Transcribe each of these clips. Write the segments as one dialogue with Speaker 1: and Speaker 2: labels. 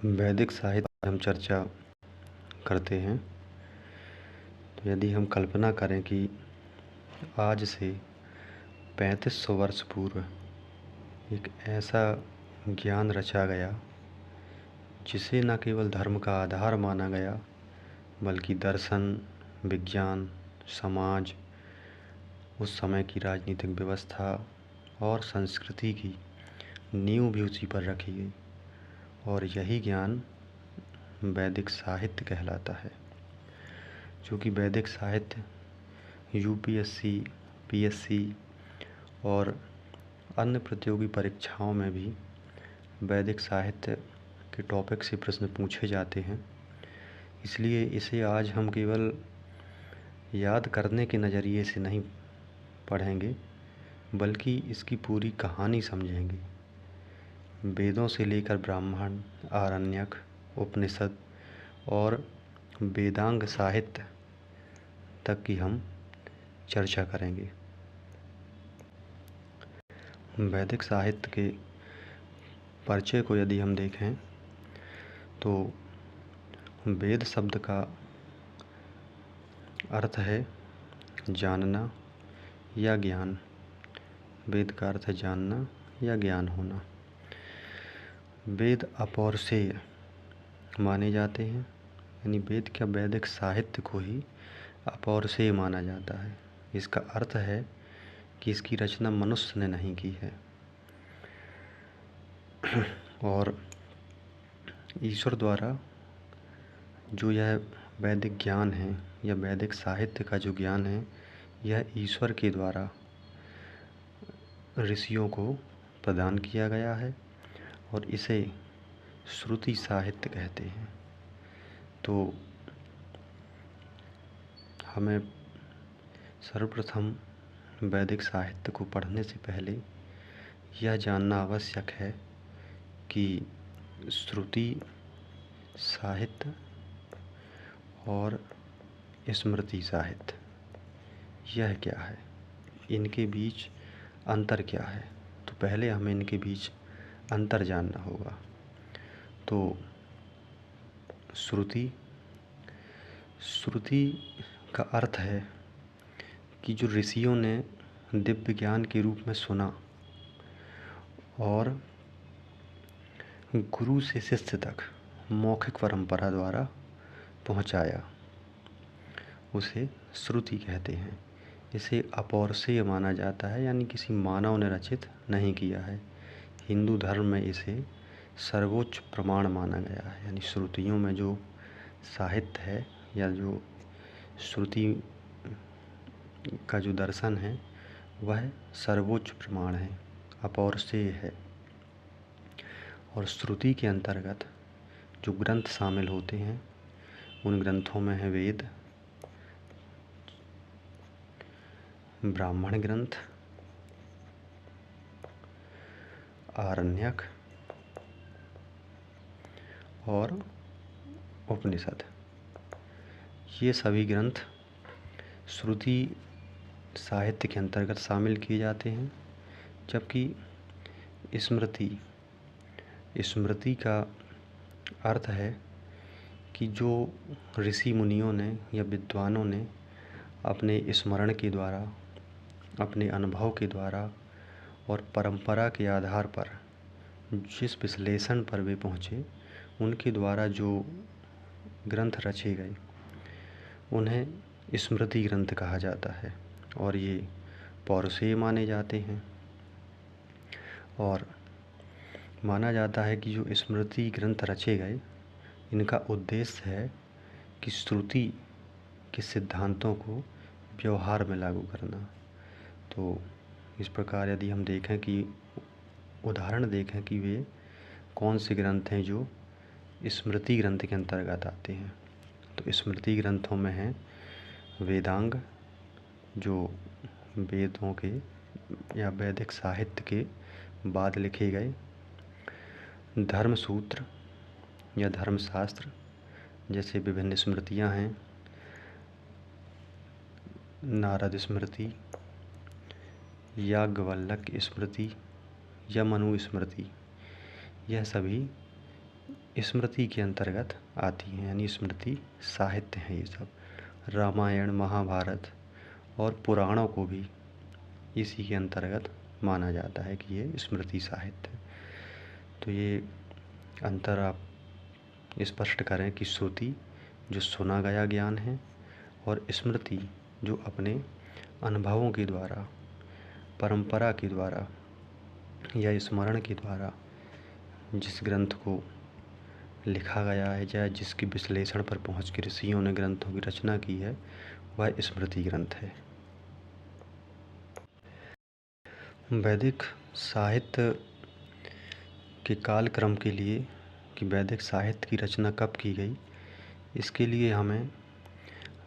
Speaker 1: वैदिक साहित्य हम चर्चा करते हैं। तो यदि हम कल्पना करें कि आज से 3500 वर्ष पूर्व एक ऐसा ज्ञान रचा गया जिसे न केवल धर्म का आधार माना गया बल्कि दर्शन, विज्ञान, समाज, उस समय की राजनीतिक व्यवस्था और संस्कृति की नींव भी उसी पर रखी गई, और यही ज्ञान वैदिक साहित्य कहलाता है। क्योंकि वैदिक साहित्य यूपीएससी, पीएससी और अन्य प्रतियोगी परीक्षाओं में भी वैदिक साहित्य के टॉपिक से प्रश्न पूछे जाते हैं। इसलिए इसे आज हम केवल याद करने के नज़रिए से नहीं पढ़ेंगे बल्कि इसकी पूरी कहानी समझेंगे। वेदों से लेकर ब्राह्मण, आरण्यक, उपनिषद और वेदांग साहित्य तक की हम चर्चा करेंगे। वैदिक साहित्य के परिचय को यदि हम देखें तो वेद शब्द का अर्थ है जानना या ज्ञान। वेद का अर्थ है जानना या ज्ञान होना। वेद अपौरुषेय माने जाते हैं, यानी वेद का वैदिक साहित्य को ही अपौरुषेय माना जाता है। इसका अर्थ है कि इसकी रचना मनुष्य ने नहीं की है और ईश्वर द्वारा जो यह वैदिक ज्ञान है या वैदिक साहित्य का जो ज्ञान है, यह ईश्वर के द्वारा ऋषियों को प्रदान किया गया है और इसे श्रुति साहित्य कहते हैं। तो हमें सर्वप्रथम वैदिक साहित्य को पढ़ने से पहले यह जानना आवश्यक है कि श्रुति साहित्य और स्मृति साहित्य यह क्या है, इनके बीच अंतर क्या है। तो पहले हमें इनके बीच अंतर जानना होगा। तो श्रुति का अर्थ है कि जो ऋषियों ने दिव्य ज्ञान के रूप में सुना और गुरु से शिष्य तक मौखिक परंपरा द्वारा पहुंचाया, उसे श्रुति कहते हैं। इसे अपौरुषेय माना जाता है, यानी किसी मानव ने रचित नहीं किया है। हिंदू धर्म में इसे सर्वोच्च प्रमाण माना गया है, यानी श्रुतियों में जो साहित्य है या जो श्रुति का जो दर्शन है वह सर्वोच्च प्रमाण है, अपौरुषेय है। और श्रुति के अंतर्गत जो ग्रंथ शामिल होते हैं उन ग्रंथों में है वेद, ब्राह्मण ग्रंथ, आरण्यक और उपनिषद। ये सभी ग्रंथ श्रुति साहित्य के अंतर्गत शामिल किए जाते हैं। जबकि स्मृति का अर्थ है कि जो ऋषि मुनियों ने या विद्वानों ने अपने स्मरण के द्वारा, अपने अनुभव के द्वारा और परंपरा के आधार पर जिस विश्लेषण पर वे पहुँचे, उनके द्वारा जो ग्रंथ रचे गए उन्हें स्मृति ग्रंथ कहा जाता है और ये पौरुषेय माने जाते हैं। और माना जाता है कि जो स्मृति ग्रंथ रचे गए, इनका उद्देश्य है कि श्रुति के सिद्धांतों को व्यवहार में लागू करना। तो इस प्रकार यदि हम देखें कि उदाहरण देखें कि वे कौन से ग्रंथ हैं जो स्मृति ग्रंथ के अंतर्गत आते हैं, तो स्मृति ग्रंथों में हैं वेदांग, जो वेदों के या वैदिक साहित्य के बाद लिखे गए, धर्मसूत्र या धर्मशास्त्र जैसे विभिन्न स्मृतियां हैं, नारद स्मृति, याज्ञवल्क्य स्मृति या मनु स्मृति, यह सभी स्मृति के अंतर्गत आती हैं, यानी स्मृति साहित्य हैं ये सब। रामायण, महाभारत और पुराणों को भी इसी के अंतर्गत माना जाता है कि ये स्मृति साहित्य है। तो ये अंतर आप स्पष्ट करें कि श्रुति जो सुना गया ज्ञान है और स्मृति जो अपने अनुभवों के द्वारा, परंपरा के द्वारा या स्मरण के द्वारा जिस ग्रंथ को लिखा गया है या जिसके विश्लेषण पर पहुँच के ऋषियों ने ग्रंथों की रचना की है, वह स्मृति ग्रंथ है। वैदिक साहित्य के कालक्रम के लिए कि वैदिक साहित्य की रचना कब की गई, इसके लिए हमें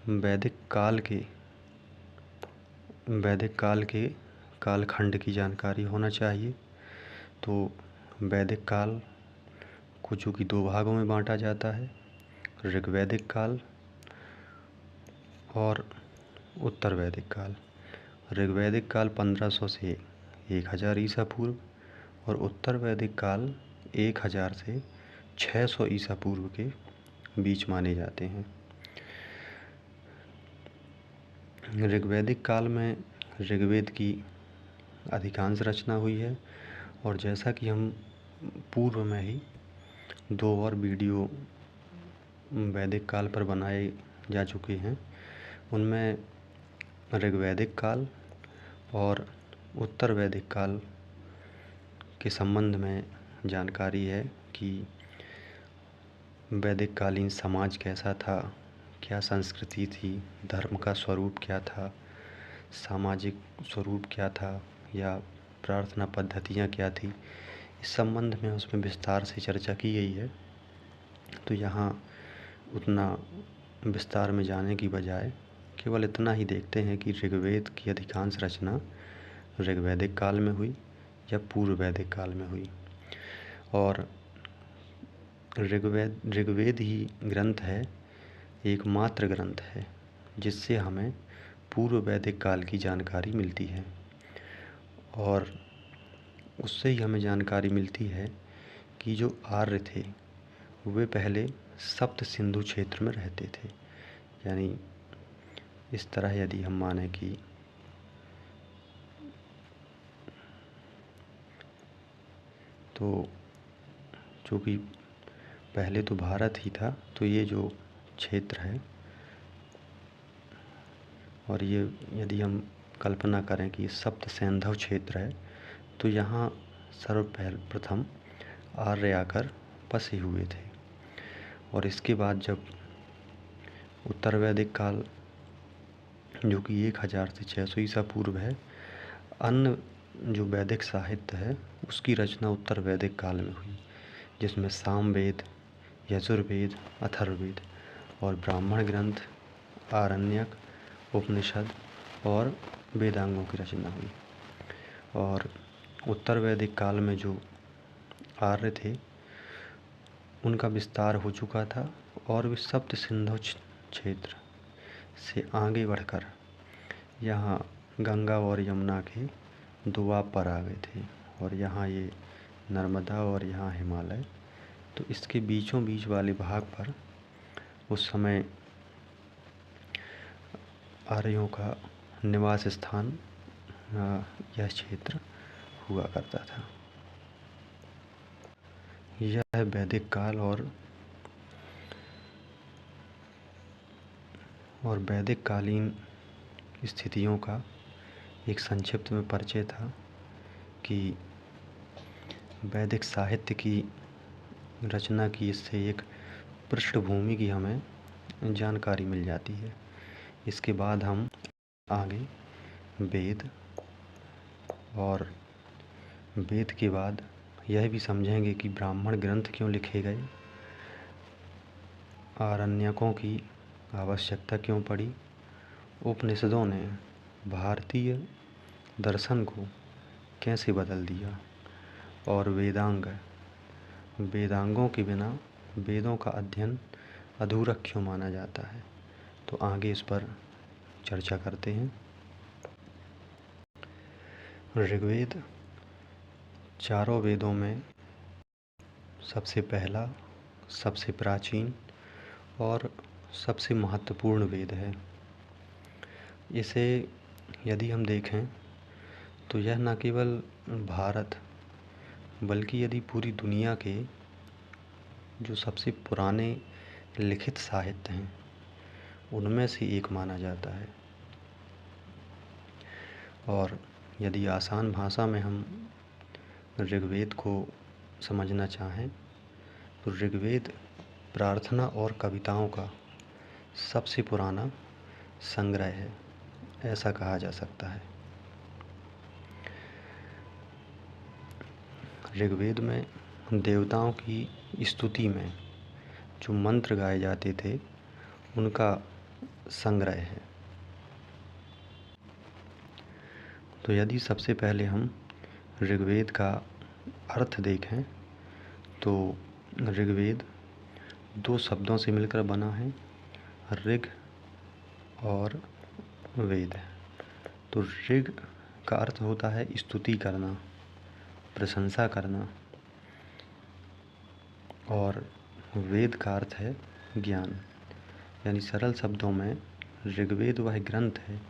Speaker 1: वैदिक काल के कालखंड की जानकारी होना चाहिए। तो वैदिक काल को जो कि 2 भागों में बांटा जाता है, ऋग्वैदिक काल और उत्तर वैदिक काल। ऋग्वैदिक काल 1500 से 1000 ईसा पूर्व और उत्तर वैदिक काल 1000 से 600 ईसा पूर्व के बीच माने जाते हैं। ऋग्वैदिक काल में ऋग्वेद की अधिकांश रचना हुई है और जैसा कि हम पूर्व में ही 2 और वीडियो वैदिक काल पर बनाए जा चुके हैं, उनमें ऋग्वैदिक काल और उत्तर वैदिक काल के संबंध में जानकारी है कि वैदिक कालीन समाज कैसा था, क्या संस्कृति थी, धर्म का स्वरूप क्या था, सामाजिक स्वरूप क्या था या प्रार्थना पद्धतियाँ क्या थी, इस संबंध में उसमें विस्तार से चर्चा की गई है। तो यहाँ उतना विस्तार में जाने की बजाय केवल इतना ही देखते हैं कि ऋग्वेद की अधिकांश रचना ऋग्वैदिक काल में हुई या पूर्व वैदिक काल में हुई। और ऋग्वेद ही ग्रंथ है, एकमात्र ग्रंथ है जिससे हमें पूर्व वैदिक काल की जानकारी मिलती है और उससे ही हमें जानकारी मिलती है कि जो आर्य थे वे पहले सप्त सिंधु क्षेत्र में रहते थे। यानी इस तरह यदि हम माने कि तो चूँकि पहले तो भारत ही था, तो ये जो क्षेत्र है और ये यदि हम कल्पना करें कि सप्त सिंधु क्षेत्र है, तो यहाँ सर्वप्रथम आर्य आकर बसे हुए थे। और इसके बाद जब उत्तर वैदिक काल जो कि 1000 से 600 ईसा पूर्व है, अन्य जो वैदिक साहित्य है उसकी रचना उत्तर वैदिक काल में हुई, जिसमें सामवेद, यजुर्वेद, अथर्ववेद और ब्राह्मण ग्रंथ, आरण्यक, उपनिषद और वेदांगों की रचना हुई। और उत्तर वैदिक काल में जो आर्य थे उनका विस्तार हो चुका था और वे सप्त सिंधु क्षेत्र से आगे बढ़कर यहाँ गंगा और यमुना के दोआब पर आ गए थे और यहाँ ये नर्मदा और यहाँ हिमालय। तो इसके बीचों बीच वाले भाग पर उस समय आर्यों का निवास स्थान यह क्षेत्र हुआ करता था। यह है वैदिक काल और वैदिक कालीन स्थितियों का एक संक्षिप्त में परिचय था कि वैदिक साहित्य की रचना की इससे एक पृष्ठभूमि की हमें जानकारी मिल जाती है। इसके बाद हम आगे वेद और वेद के बाद यह भी समझेंगे कि ब्राह्मण ग्रंथ क्यों लिखे गए, आरण्यकों की आवश्यकता क्यों पड़ी, उपनिषदों ने भारतीय दर्शन को कैसे बदल दिया और वेदांगों के बिना वेदों का अध्ययन अधूरा क्यों माना जाता है। तो आगे इस पर चर्चा करते हैं। ऋग्वेद चारों वेदों में सबसे पहला सबसे प्राचीन और सबसे महत्वपूर्ण वेद है। इसे यदि हम देखें तो यह न केवल भारत बल्कि यदि पूरी दुनिया के जो सबसे पुराने लिखित साहित्य हैं उनमें से एक माना जाता है। और यदि आसान भाषा में हम ऋग्वेद को समझना चाहें तो ऋग्वेद प्रार्थना और कविताओं का सबसे पुराना संग्रह है, ऐसा कहा जा सकता है। ऋग्वेद में देवताओं की स्तुति में जो मंत्र गाए जाते थे उनका संग्रह है। तो यदि सबसे पहले हम ऋग्वेद का अर्थ देखें तो ऋग्वेद दो शब्दों से मिलकर बना है, ऋग और वेद। तो ऋग का अर्थ होता है स्तुति करना, प्रशंसा करना, और वेद का अर्थ है ज्ञान। यानी सरल शब्दों में ऋग्वेद वह ग्रंथ है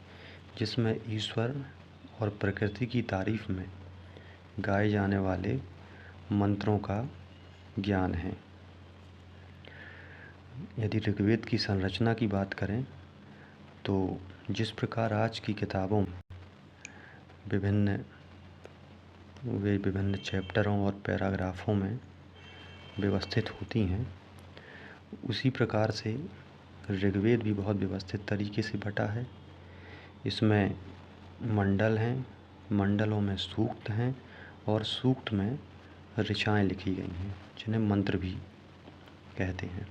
Speaker 1: जिसमें ईश्वर और प्रकृति की तारीफ में गाए जाने वाले मंत्रों का ज्ञान है। यदि ऋग्वेद की संरचना की बात करें तो जिस प्रकार आज की किताबों में विभिन्न चैप्टरों और पैराग्राफों में व्यवस्थित होती हैं, उसी प्रकार से ऋग्वेद भी बहुत व्यवस्थित तरीके से बटा है। इसमें मंडल हैं, मंडलों में सूक्त हैं और सूक्त में ऋचाएँ लिखी गई हैं जिन्हें मंत्र भी कहते हैं।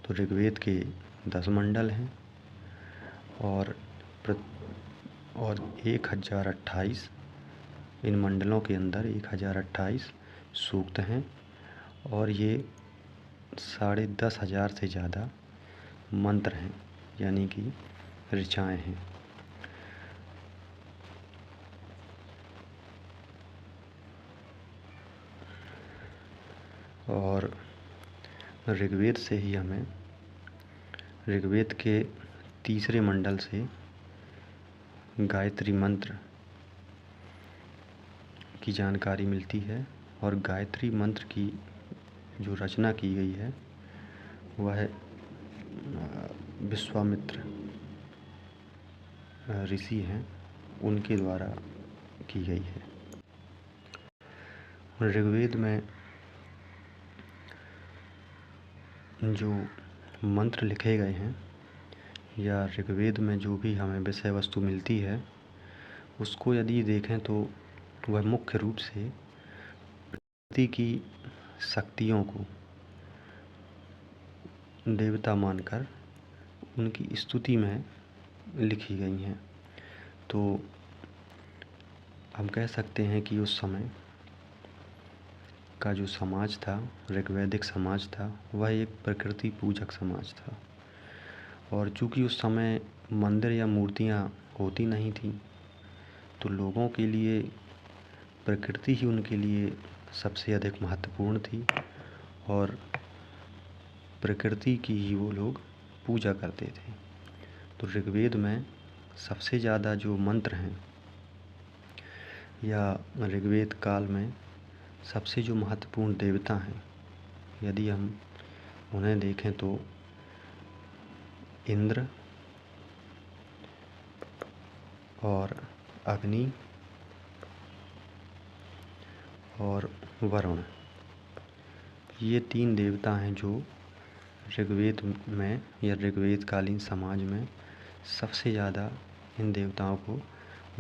Speaker 1: तो ऋग्वेद के 10 मंडल हैं और 1028 इन मंडलों के अंदर 1028 सूक्त हैं और ये 10,500 से ज़्यादा मंत्र हैं, यानी कि ऋचाएँ हैं। और ऋग्वेद से ही हमें ऋग्वेद के तीसरे मंडल से गायत्री मंत्र की जानकारी मिलती है। और गायत्री मंत्र की जो रचना की गई है वह विश्वामित्र ऋषि हैं, उनके द्वारा की गई है। ऋग्वेद में जो मंत्र लिखे गए हैं या ऋग्वेद में जो भी हमें विषय वस्तु मिलती है उसको यदि देखें तो वह मुख्य रूप से प्रकृति की शक्तियों को देवता मानकर उनकी स्तुति में लिखी गई हैं। तो हम कह सकते हैं कि उस समय का जो समाज था, ऋग्वैदिक समाज था, वह एक प्रकृति पूजक समाज था। और चूँकि उस समय मंदिर या मूर्तियाँ होती नहीं थीं तो लोगों के लिए प्रकृति ही उनके लिए सबसे अधिक महत्वपूर्ण थी और प्रकृति की ही वो लोग पूजा करते थे। तो ऋग्वेद में सबसे ज़्यादा जो मंत्र हैं या ऋग्वेद काल में सबसे जो महत्वपूर्ण देवता हैं, यदि हम उन्हें देखें तो इंद्र और अग्नि और वरुण, ये 3 देवता हैं जो ऋग्वेद में या ऋग्वेद कालीन समाज में सबसे ज़्यादा इन देवताओं को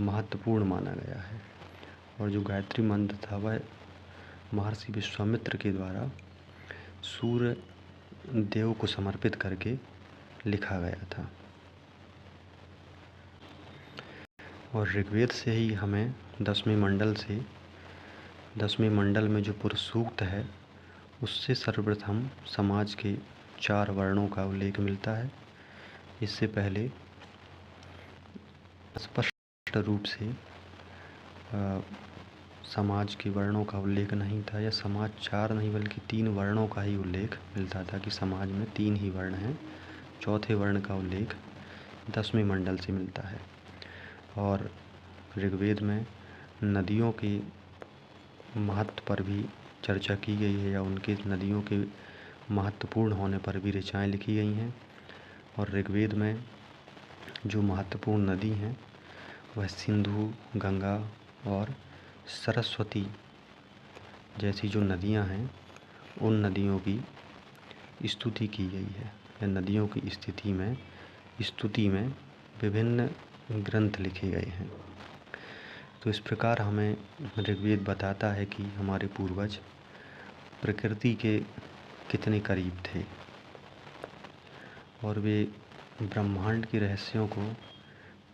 Speaker 1: महत्वपूर्ण माना गया है। और जो गायत्री मंत्र था वह महर्षि विश्वामित्र के द्वारा सूर्य देव को समर्पित करके लिखा गया था। और ऋग्वेद से ही हमें 10वें मंडल में जो पुरुष सूक्त है उससे सर्वप्रथम समाज के 4 वर्णों का उल्लेख मिलता है। इससे पहले स्पष्ट रूप से समाज के वर्णों का उल्लेख नहीं था, या समाज 4 नहीं बल्कि 3 वर्णों का ही उल्लेख मिलता था कि समाज में 3 ही वर्ण हैं। चौथे वर्ण का उल्लेख 10वें मंडल से मिलता है। और ऋग्वेद में नदियों के महत्व पर भी चर्चा की गई है, या उनके नदियों के महत्वपूर्ण होने पर भी ऋचाएँ लिखी गई हैं। और ऋग्वेद में जो महत्वपूर्ण नदी हैं वह सिंधु, गंगा और सरस्वती जैसी जो नदियां हैं, उन नदियों की स्तुति की गई है, या नदियों की स्तुति में विभिन्न ग्रंथ लिखे गए हैं। तो इस प्रकार हमें ऋग्वेद बताता है कि हमारे पूर्वज प्रकृति के कितने करीब थे, और वे ब्रह्मांड के रहस्यों को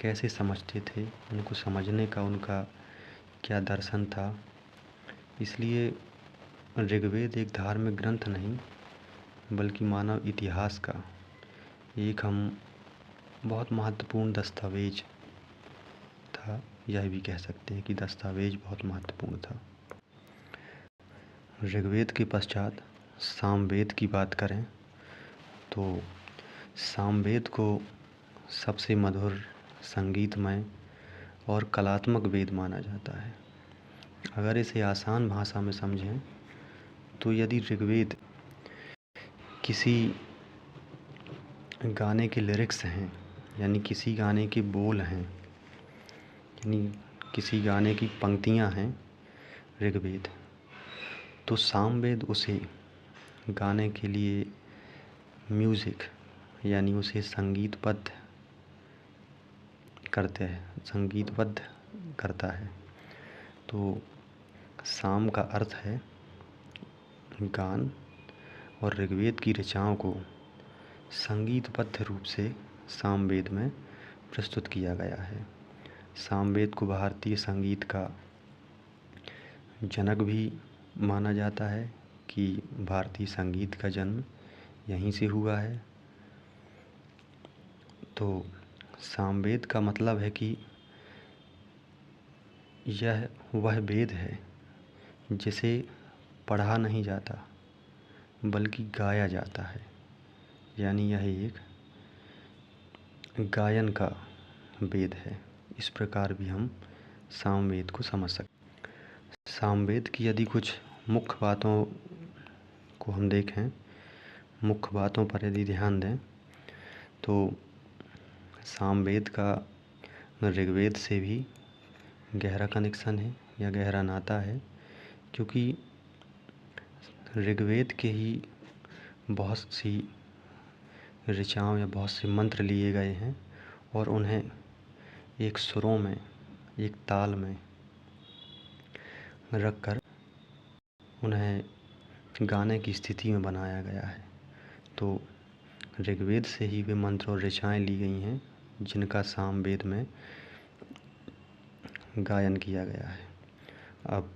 Speaker 1: कैसे समझते थे, उनको समझने का उनका क्या दर्शन था। इसलिए ऋग्वेद एक धार्मिक ग्रंथ नहीं बल्कि मानव इतिहास का एक हम बहुत महत्वपूर्ण दस्तावेज था, यह भी कह सकते हैं कि दस्तावेज बहुत महत्वपूर्ण था। ऋग्वेद के पश्चात सामवेद की बात करें तो सामवेद को सबसे मधुर, संगीतमय और कलात्मक वेद माना जाता है। अगर इसे आसान भाषा में समझें तो यदि ऋग्वेद किसी गाने के लिरिक्स हैं, यानी किसी गाने के बोल हैं, यानी किसी गाने की पंक्तियां हैं ऋग्वेद, तो सामवेद उसे गाने के लिए म्यूज़िक यानी उसे संगीतबद्ध करता है। तो साम का अर्थ है गान, और ऋग्वेद की ऋचाओं को संगीतबद्ध रूप से सामवेद में प्रस्तुत किया गया है। सामवेद को भारतीय संगीत का जनक भी माना जाता है कि भारतीय संगीत का जन्म यहीं से हुआ है। तो सामवेद का मतलब है कि यह वह वेद है जिसे पढ़ा नहीं जाता बल्कि गाया जाता है, यानी यह एक गायन का वेद है। इस प्रकार भी हम सामवेद को समझ सकते। सामवेद की यदि कुछ मुख्य बातों को हम देखें, मुख्य बातों पर यदि ध्यान दें तो सामवेद का ऋग्वेद से भी गहरा कनेक्शन है या गहरा नाता है, क्योंकि ऋग्वेद के ही बहुत सी ऋचाओं या बहुत से मंत्र लिए गए हैं और उन्हें एक सुरों में, एक ताल में रखकर उन्हें गाने की स्थिति में बनाया गया है। तो ऋग्वेद से ही वे मंत्र और ऋचाएँ ली गई हैं जिनका सामवेद में गायन किया गया है। अब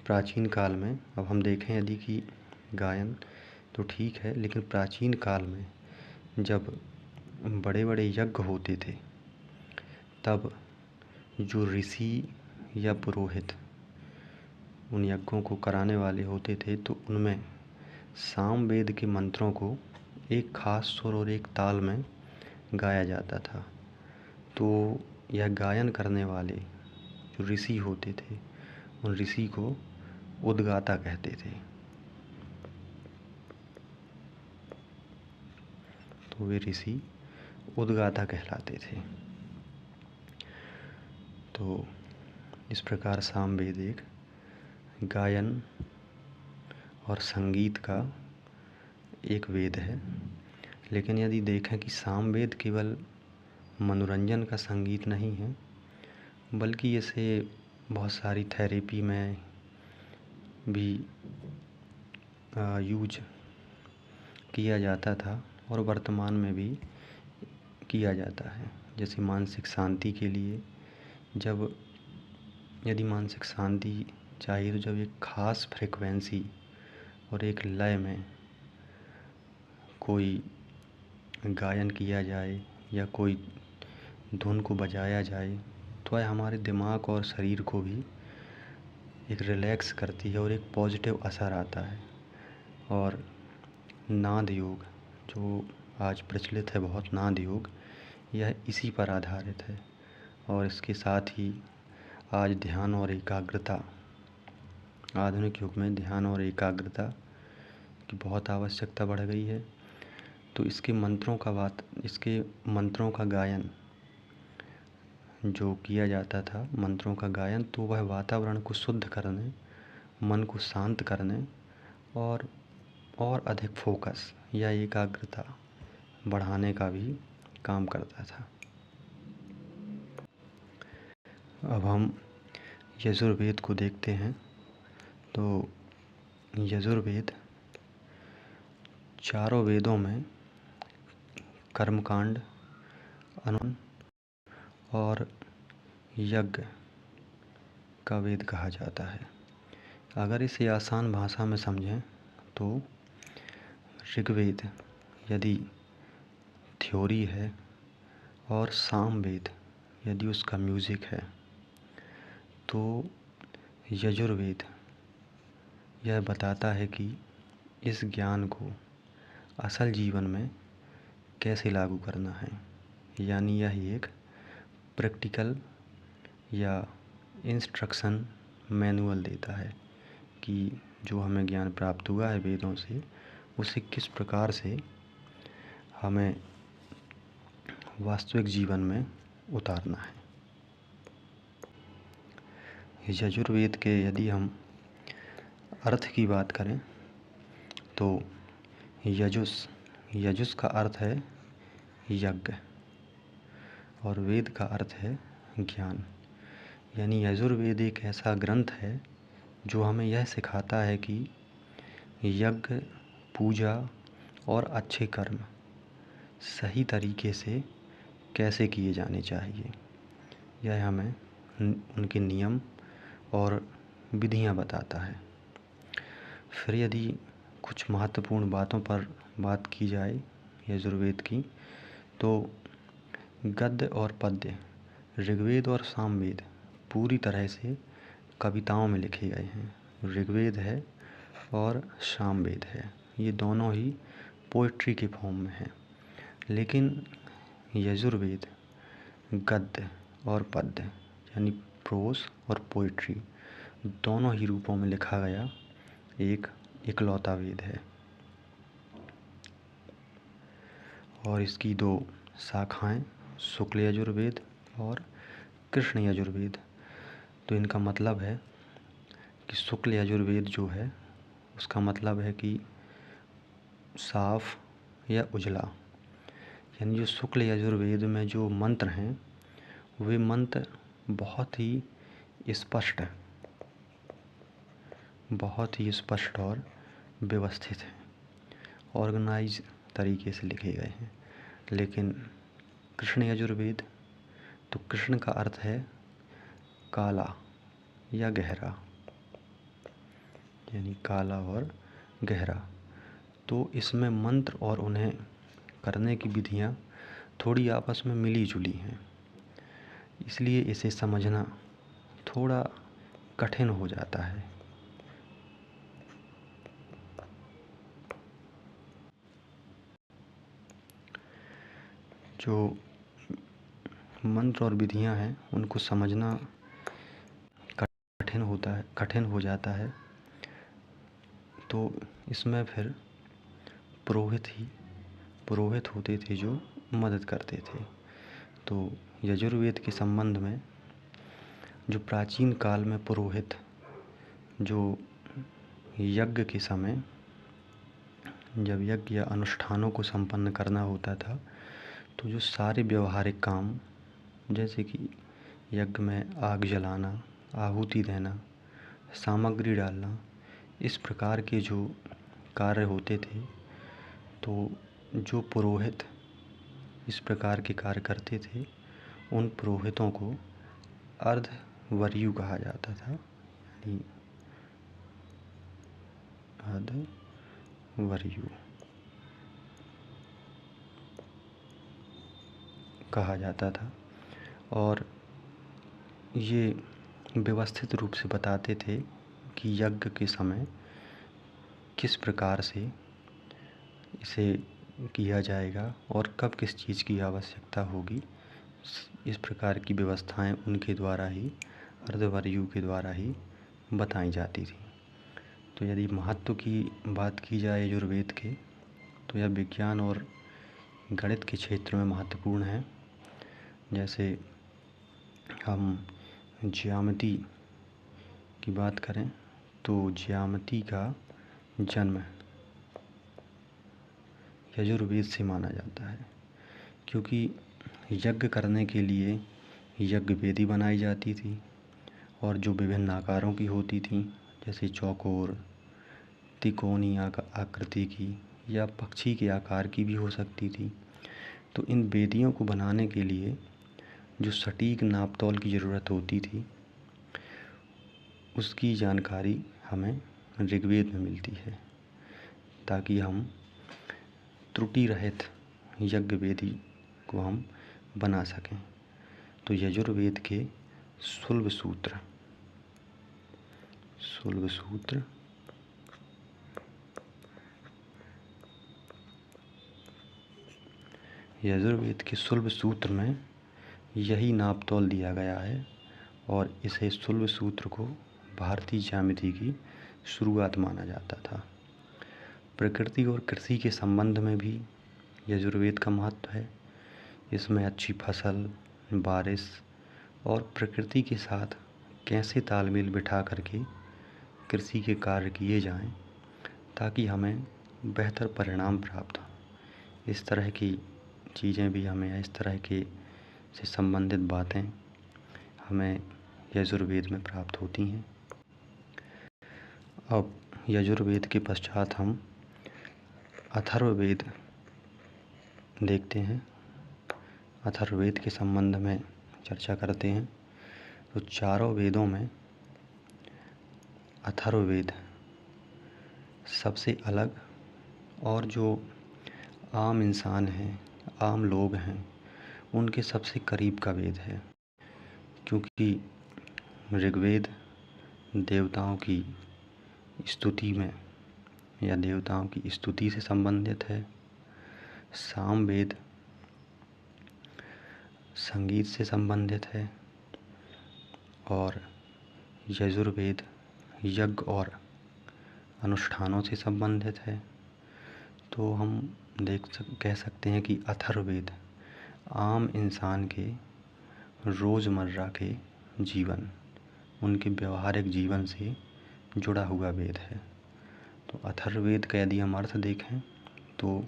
Speaker 1: प्राचीन काल में, अब हम देखें यदि कि गायन तो ठीक है, लेकिन प्राचीन काल में जब बड़े बड़े यज्ञ होते थे तब जो ऋषि या पुरोहित उन यज्ञों को कराने वाले होते थे, तो उनमें सामवेद के मंत्रों को एक खास सुर और एक ताल में गाया जाता था। तो यह गायन करने वाले जो ऋषि होते थे, उन ऋषि को उद्गाता कहते थे। तो वे ऋषि उद्गाता कहलाते थे। तो इस प्रकार सामवेद एक गायन और संगीत का एक वेद है। लेकिन यदि देखें कि सामवेद केवल मनोरंजन का संगीत नहीं है, बल्कि इसे बहुत सारी थेरेपी में भी यूज किया जाता था और वर्तमान में भी किया जाता है। जैसे मानसिक शांति के लिए, यदि मानसिक शांति चाहिए तो जब एक ख़ास फ्रीक्वेंसी और एक लय में कोई गायन किया जाए या कोई धुन को बजाया जाए, तो यह हमारे दिमाग और शरीर को भी एक रिलैक्स करती है और एक पॉजिटिव असर आता है। और नाद योग जो आज प्रचलित है बहुत, नाद योग, यह इसी पर आधारित है। और इसके साथ ही आज ध्यान और एकाग्रता, आधुनिक युग में ध्यान और एकाग्रता की बहुत आवश्यकता बढ़ गई है। तो इसके मंत्रों का गायन जो किया जाता था, मंत्रों का गायन, तो वह वातावरण को शुद्ध करने, मन को शांत करने और अधिक फोकस या एकाग्रता बढ़ाने का भी काम करता था। अब हम यजुर्वेद को देखते हैं। तो यजुर्वेद चारों वेदों में कर्मकांड, अनुष्ठान और यज्ञ का वेद कहा जाता है। अगर इसे आसान भाषा में समझें तो ऋग्वेद यदि थ्योरी है और सामवेद यदि उसका म्यूज़िक है, तो यजुर्वेद यह बताता है कि इस ज्ञान को असल जीवन में कैसे लागू करना है। यानी यह एक प्रैक्टिकल या इंस्ट्रक्शन मैनुअल देता है कि जो हमें ज्ञान प्राप्त हुआ है वेदों से, उसे किस प्रकार से हमें वास्तविक जीवन में उतारना है। यजुर्वेद के यदि हम अर्थ की बात करें तो यजुस का अर्थ है यज्ञ और वेद का अर्थ है ज्ञान। यानी यजुर्वेद एक ऐसा ग्रंथ है जो हमें यह सिखाता है कि यज्ञ, पूजा और अच्छे कर्म सही तरीके से कैसे किए जाने चाहिए। यह हमें उनके नियम और विधियां बताता है। फिर यदि कुछ महत्वपूर्ण बातों पर बात की जाए यजुर्वेद की, तो गद्य और पद्य, ऋग्वेद और सामवेद पूरी तरह से कविताओं में लिखे गए हैं। ऋग्वेद है और सामवेद है, ये दोनों ही पोइट्री के फॉर्म में हैं। लेकिन यजुर्वेद गद्य और पद्य यानी प्रोस और पोइट्री दोनों ही रूपों में लिखा गया एक इकलौता वेद है। और इसकी दो शाखाएं, शुक्ल यजुर्वेद और कृष्ण यजुर्वेद। तो इनका मतलब है कि शुक्ल यजुर्वेद जो है उसका मतलब है कि साफ या उजला। यानी जो शुक्ल यजुर्वेद में जो मंत्र हैं वे मंत्र बहुत ही स्पष्ट और व्यवस्थित हैं, ऑर्गेनाइज तरीके से लिखे गए हैं। लेकिन कृष्ण यजुर्वेद, तो कृष्ण का अर्थ है काला या गहरा, यानी काला और गहरा। तो इसमें मंत्र और उन्हें करने की विधियां थोड़ी आपस में मिली जुली हैं, इसलिए इसे समझना थोड़ा कठिन हो जाता है। जो मंत्र और विधियां हैं उनको समझना कठिन हो जाता है। तो इसमें फिर पुरोहित होते थे जो मदद करते थे। तो यजुर्वेद के संबंध में जो प्राचीन काल में पुरोहित जो यज्ञ के समय जब यज्ञ या अनुष्ठानों को संपन्न करना होता था, तो जो सारे व्यवहारिक काम जैसे कि यज्ञ में आग जलाना, आहुति देना, सामग्री डालना, इस प्रकार के जो कार्य होते थे, तो जो पुरोहित इस प्रकार के कार्य करते थे उन पुरोहितों को अर्धवर्यु कहा जाता था। यानी अर्धवर्यु कहा जाता था। और ये व्यवस्थित रूप से बताते थे कि यज्ञ के समय किस प्रकार से इसे किया जाएगा और कब किस चीज़ की आवश्यकता होगी, इस प्रकार की व्यवस्थाएं उनके द्वारा ही, अर्धवर्यु के द्वारा ही बताई जाती थी। तो यदि महत्व की बात की जाए यजुर्वेद के, तो यह विज्ञान और गणित के क्षेत्र में महत्वपूर्ण है। जैसे हम ज्यामिति की बात करें तो ज्यामिति का जन्म यजुर्वेद से माना जाता है, क्योंकि यज्ञ करने के लिए यज्ञ वेदी बनाई जाती थी और जो विभिन्न आकारों की होती थी, जैसे चौकोर, तिकोनी आकृति की या पक्षी के आकार की भी हो सकती थी। तो इन वेदियों को बनाने के लिए जो सटीक नापतोल की ज़रूरत होती थी, उसकी जानकारी हमें ऋग्वेद में मिलती है, ताकि हम त्रुटि रहित यज्ञ वेदी को हम बना सकें। तो यजुर्वेद के शुल्ब सूत्र यजुर्वेद के शुल्ब सूत्र में यही नापतोल दिया गया है और इसे शुल्ब सूत्र को भारतीय ज्यामिति की शुरुआत माना जाता था। प्रकृति और कृषि के संबंध में भी यजुर्वेद का महत्व है। इसमें अच्छी फसल, बारिश और प्रकृति के साथ कैसे तालमेल बिठा करके कृषि के कार्य किए जाएं, ताकि हमें बेहतर परिणाम प्राप्त हो, इस तरह की चीज़ें भी हमें, इस तरह के से संबंधित बातें हमें यजुर्वेद में प्राप्त होती हैं। अब यजुर्वेद के पश्चात हम अथर्ववेद देखते हैं, अथर्ववेद के संबंध में चर्चा करते हैं। तो चारों वेदों में अथर्ववेद सबसे अलग और जो आम इंसान हैं, आम लोग हैं, उनके सबसे करीब का वेद है, क्योंकि ऋग्वेद देवताओं की स्तुति में या देवताओं की स्तुति से संबंधित है, सामवेद संगीत से संबंधित है और यजुर्वेद यज्ञ और अनुष्ठानों से संबंधित है। तो हम कह सकते हैं कि अथर्ववेद आम इंसान के रोज़मर्रा के जीवन, उनके व्यवहारिक जीवन से जुड़ा हुआ वेद है। तो अथर्ववेद का यदि हम अर्थ देखें तो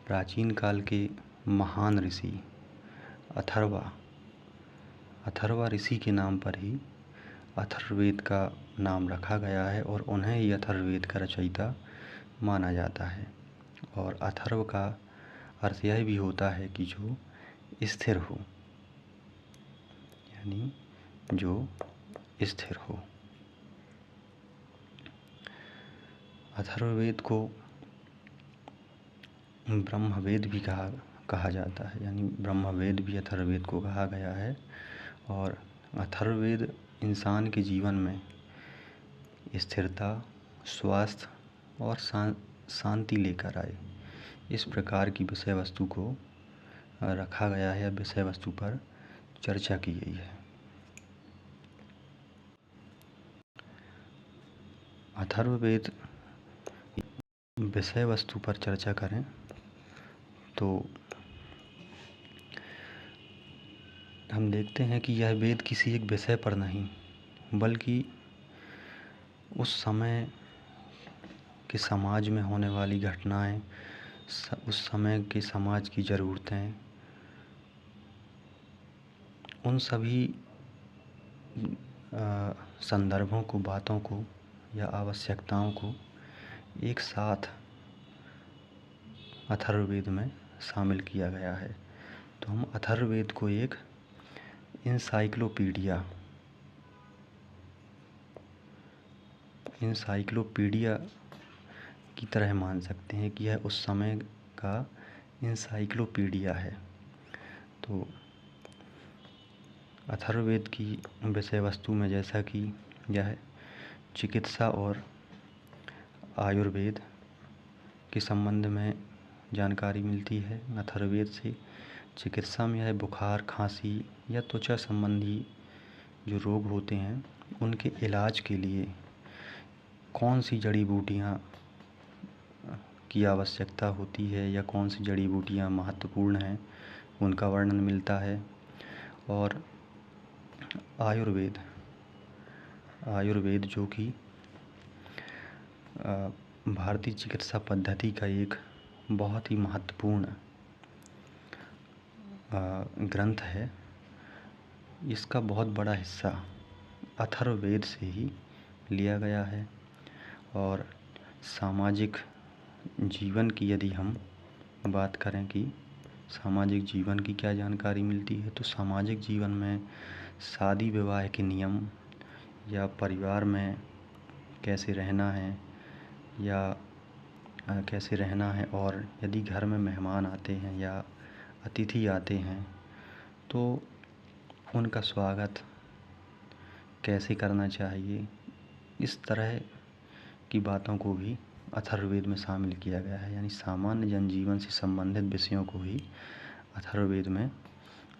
Speaker 1: प्राचीन काल के महान ऋषि अथर्वा ऋषि के नाम पर ही अथर्ववेद का नाम रखा गया है और उन्हें ही अथर्ववेद का रचयिता माना जाता है। और अथर्व का अर्थ यह भी होता है कि जो स्थिर हो, यानी जो स्थिर हो। अथर्ववेद को ब्रह्मवेद भी कहा जाता है, यानी ब्रह्मवेद भी अथर्ववेद को कहा गया है। और अथर्ववेद इंसान के जीवन में स्थिरता, स्वास्थ्य और शांति लेकर आए, इस प्रकार की विषय वस्तु को रखा गया है, विषय वस्तु पर चर्चा की गई है। अथर्ववेद विषय वस्तु पर चर्चा करें तो हम देखते हैं कि यह वेद किसी एक विषय पर नहीं, बल्कि उस समय के समाज में होने वाली घटनाएं, उस समय के समाज की ज़रूरतें, उन सभी संदर्भों को, बातों को या आवश्यकताओं को एक साथ अथर्ववेद में शामिल किया गया है। तो हम अथर्ववेद को एक इंसाइक्लोपीडिया की तरह मान सकते हैं कि यह उस समय का इंसाइक्लोपीडिया है। तो अथर्ववेद की विषय वस्तु में जैसा कि यह चिकित्सा और आयुर्वेद के संबंध में जानकारी मिलती है। अथर्ववेद से चिकित्सा में है बुखार, खांसी या त्वचा संबंधी जो रोग होते हैं उनके इलाज के लिए कौन सी जड़ी बूटियाँ की आवश्यकता होती है या कौन सी जड़ी बूटियाँ महत्वपूर्ण हैं उनका वर्णन मिलता है। और आयुर्वेद जो कि भारतीय चिकित्सा पद्धति का एक बहुत ही महत्वपूर्ण ग्रंथ है, इसका बहुत बड़ा हिस्सा अथर्ववेद से ही लिया गया है। और सामाजिक जीवन की यदि हम बात करें कि सामाजिक जीवन की क्या जानकारी मिलती है, तो सामाजिक जीवन में शादी विवाह के नियम या परिवार में कैसे रहना है या कैसे रहना है, और यदि घर में मेहमान आते हैं या अतिथि आते हैं तो उनका स्वागत कैसे करना चाहिए, इस तरह की बातों को भी अथर्ववेद में शामिल किया गया है। यानी सामान्य जनजीवन से संबंधित विषयों को ही अथर्ववेद में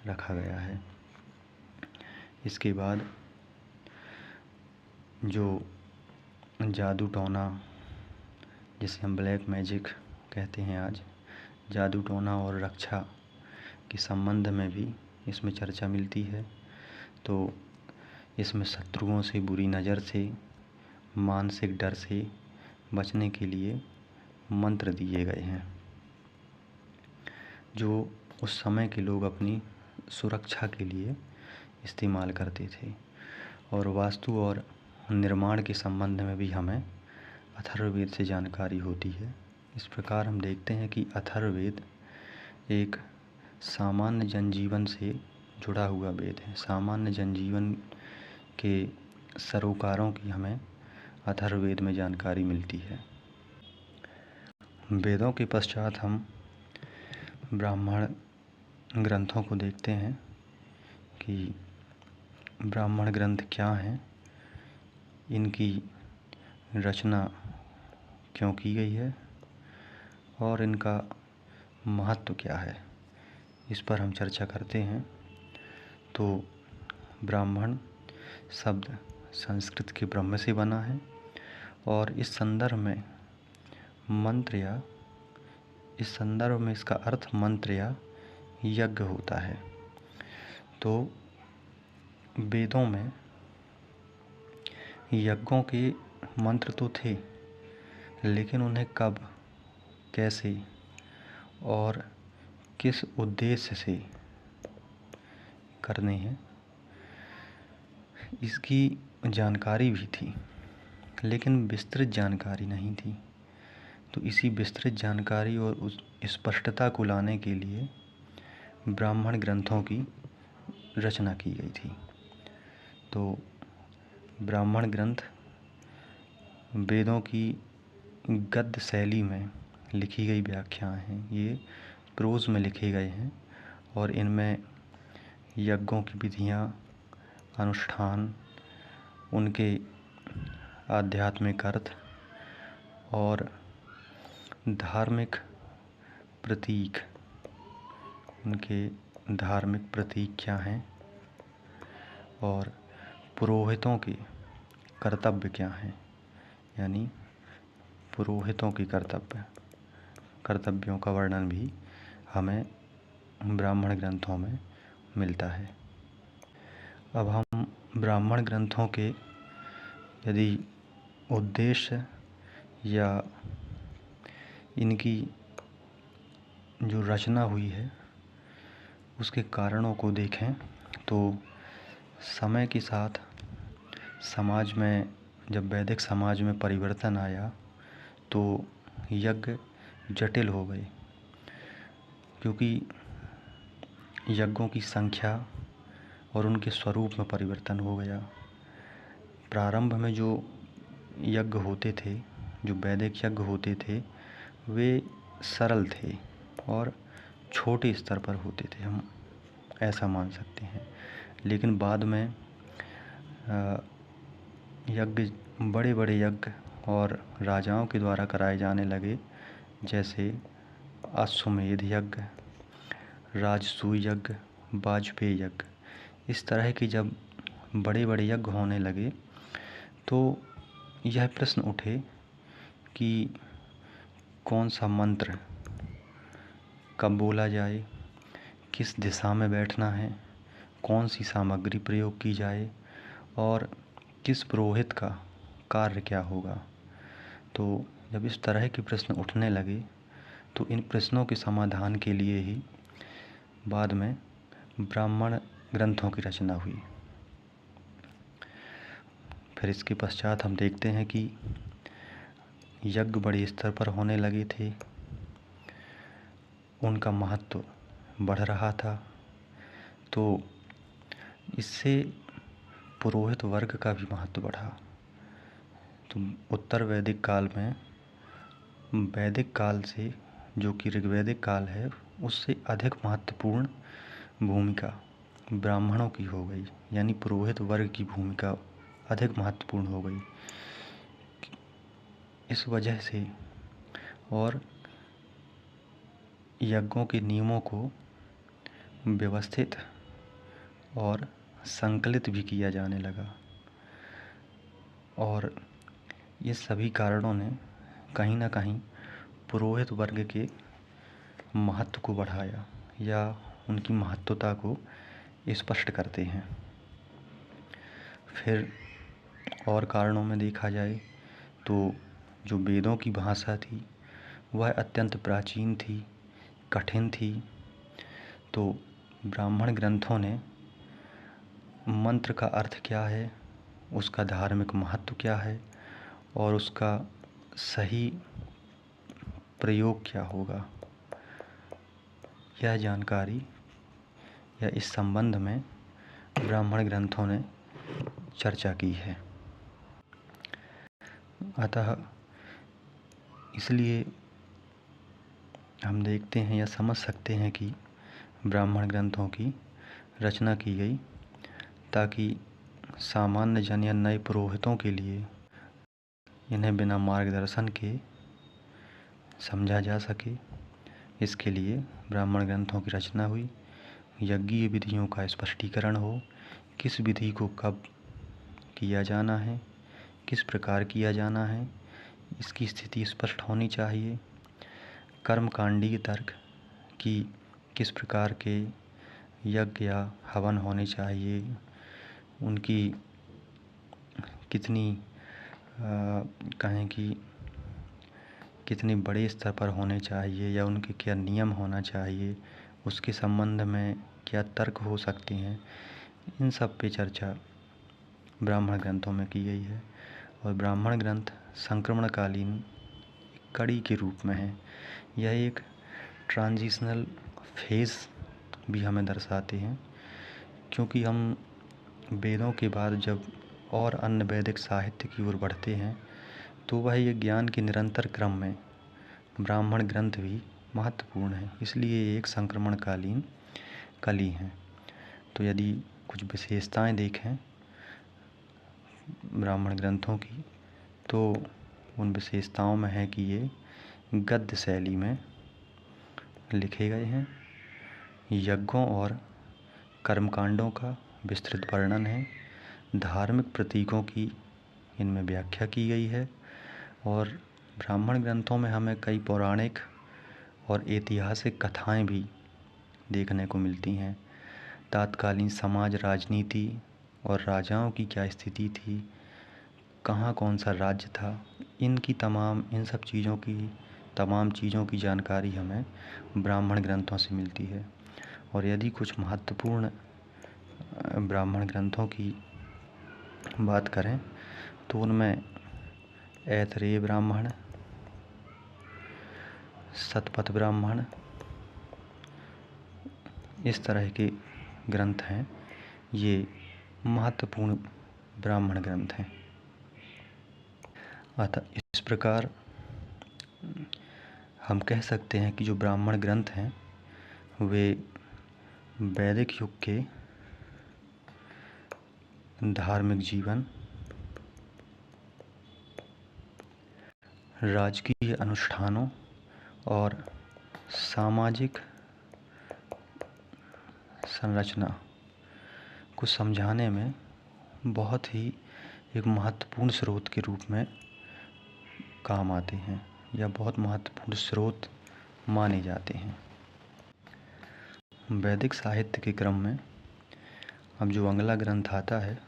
Speaker 1: रखा गया है। इसके बाद जो जादू टोना, जिसे हम ब्लैक मैजिक कहते हैं आज, जादू टोना और रक्षा के संबंध में भी इसमें चर्चा मिलती है। तो इसमें शत्रुओं से, बुरी नज़र से, मानसिक डर से बचने के लिए मंत्र दिए गए हैं जो उस समय के लोग अपनी सुरक्षा के लिए इस्तेमाल करते थे। और वास्तु और निर्माण के संबंध में भी हमें अथर्ववेद से जानकारी होती है। इस प्रकार हम देखते हैं कि अथर्ववेद एक सामान्य जनजीवन से जुड़ा हुआ वेद है। सामान्य जनजीवन के सरोकारों की हमें अथर्ववेद में जानकारी मिलती है। वेदों के पश्चात हम ब्राह्मण ग्रंथों को देखते हैं कि ब्राह्मण ग्रंथ क्या हैं, इनकी रचना क्यों की गई है और इनका महत्व क्या है, इस पर हम चर्चा करते हैं। तो ब्राह्मण शब्द संस्कृत के ब्रह्म से बना है और इस संदर्भ में इसका अर्थ मंत्र या यज्ञ होता है। तो वेदों में यज्ञों के मंत्र तो थे, लेकिन उन्हें कब, कैसे और किस उद्देश्य से करने हैं इसकी जानकारी भी थी, लेकिन विस्तृत जानकारी नहीं थी। तो इसी विस्तृत जानकारी और उस स्पष्टता को लाने के लिए ब्राह्मण ग्रंथों की रचना की गई थी। तो ब्राह्मण ग्रंथ वेदों की गद्य शैली में लिखी गई व्याख्याएं हैं। ये प्रोज में लिखे गए हैं और इनमें यज्ञों की विधियाँ, अनुष्ठान, उनके आध्यात्मिक अर्थ और धार्मिक प्रतीक, उनके धार्मिक प्रतीक क्या हैं और पुरोहितों के कर्तव्य क्या हैं, यानी पुरोहितों के कर्तव्यों का वर्णन भी हमें ब्राह्मण ग्रंथों में मिलता है। अब हम ब्राह्मण ग्रंथों के यदि उद्देश्य या इनकी जो रचना हुई है उसके कारणों को देखें तो समय के साथ समाज में, जब वैदिक समाज में परिवर्तन आया तो यज्ञ जटिल हो गए, क्योंकि यज्ञों की संख्या और उनके स्वरूप में परिवर्तन हो गया। प्रारंभ में जो यज्ञ होते थे, जो वैदिक यज्ञ होते थे, वे सरल थे और छोटे स्तर पर होते थे, हम ऐसा मान सकते हैं। लेकिन बाद में यज्ञ बड़े बड़े यज्ञ और राजाओं के द्वारा कराए जाने लगे, जैसे अश्वमेध यज्ञ, राजसूय यज्ञ, वाजपेयी यज्ञ। इस तरह के जब बड़े बड़े यज्ञ होने लगे तो यह प्रश्न उठे कि कौन सा मंत्र कब बोला जाए, किस दिशा में बैठना है, कौन सी सामग्री प्रयोग की जाए और किस पुरोहित का कार्य क्या होगा। तो जब इस तरह के प्रश्न उठने लगे तो इन प्रश्नों के समाधान के लिए ही बाद में ब्राह्मण ग्रंथों की रचना हुई। फिर इसके पश्चात हम देखते हैं कि यज्ञ बड़े स्तर पर होने लगे थे, उनका महत्व बढ़ रहा था। तो इससे पुरोहित वर्ग का भी महत्व बढ़ा। तो उत्तर वैदिक काल में वैदिक काल से, जो कि ऋग्वैदिक काल है, उससे अधिक महत्वपूर्ण भूमिका ब्राह्मणों की हो गई, यानी पुरोहित वर्ग की भूमिका अधिक महत्वपूर्ण हो गई। इस वजह से और यज्ञों के नियमों को व्यवस्थित और संकलित भी किया जाने लगा, और ये सभी कारणों ने कहीं ना कहीं पुरोहित वर्ग के महत्व को बढ़ाया या उनकी महत्वता को स्पष्ट करते हैं। फिर और कारणों में देखा जाए तो जो वेदों की भाषा थी वह अत्यंत प्राचीन थी, कठिन थी। तो ब्राह्मण ग्रंथों ने मंत्र का अर्थ क्या है, उसका धार्मिक महत्व क्या है और उसका सही प्रयोग क्या होगा, यह जानकारी या इस संबंध में ब्राह्मण ग्रंथों ने चर्चा की है। अतः इसलिए हम देखते हैं या समझ सकते हैं कि ब्राह्मण ग्रंथों की रचना की गई ताकि सामान्य जन या नए पुरोहितों के लिए इन्हें बिना मार्गदर्शन के समझा जा सके। इसके लिए ब्राह्मण ग्रंथों की रचना हुई। यज्ञीय विधियों का स्पष्टीकरण हो, किस विधि को कब किया जाना है, किस प्रकार किया जाना है, इसकी स्थिति स्पष्ट होनी चाहिए। कर्मकांडीय तर्क कि किस प्रकार के यज्ञ या हवन होने चाहिए, उनकी कितनी कहें कि कितने बड़े स्तर पर होने चाहिए या उनके क्या नियम होना चाहिए, उसके संबंध में क्या तर्क हो सकते हैं, इन सब पे चर्चा ब्राह्मण ग्रंथों में की गई है। और ब्राह्मण ग्रंथ संक्रमणकालीन कड़ी के रूप में है। यह एक ट्रांजिशनल फेज़ भी हमें दर्शाते हैं, क्योंकि हम वेदों के बाद जब और अन्य वैदिक साहित्य की ओर बढ़ते हैं तो वह ये ज्ञान के निरंतर क्रम में ब्राह्मण ग्रंथ भी महत्वपूर्ण है, इसलिए एक संक्रमणकालीन कली हैं। तो यदि कुछ विशेषताएं देखें ब्राह्मण ग्रंथों की तो उन विशेषताओं में है कि ये गद्य शैली में लिखे गए हैं। यज्ञों और कर्मकांडों का विस्तृत वर्णन है। धार्मिक प्रतीकों की इनमें व्याख्या की गई है। और ब्राह्मण ग्रंथों में हमें कई पौराणिक और ऐतिहासिक कथाएं भी देखने को मिलती हैं। तत्कालीन समाज, राजनीति और राजाओं की क्या स्थिति थी, कहाँ कौन सा राज्य था, इन सब तमाम चीज़ों की जानकारी हमें ब्राह्मण ग्रंथों से मिलती है। और यदि कुछ महत्वपूर्ण ब्राह्मण ग्रंथों की बात करें तो उनमें ऐतरेय ब्राह्मण, शतपथ ब्राह्मण, इस तरह के ग्रंथ हैं। ये महत्वपूर्ण ब्राह्मण ग्रंथ हैं। अतः इस प्रकार हम कह सकते हैं कि जो ब्राह्मण ग्रंथ हैं वे वैदिक युग के धार्मिक जीवन राजकीय अनुष्ठानों और सामाजिक संरचना को समझाने में बहुत ही एक महत्वपूर्ण स्रोत के रूप में काम आते हैं या बहुत महत्वपूर्ण स्रोत माने जाते हैं। वैदिक साहित्य के क्रम में अब जो अगला ग्रंथ आता है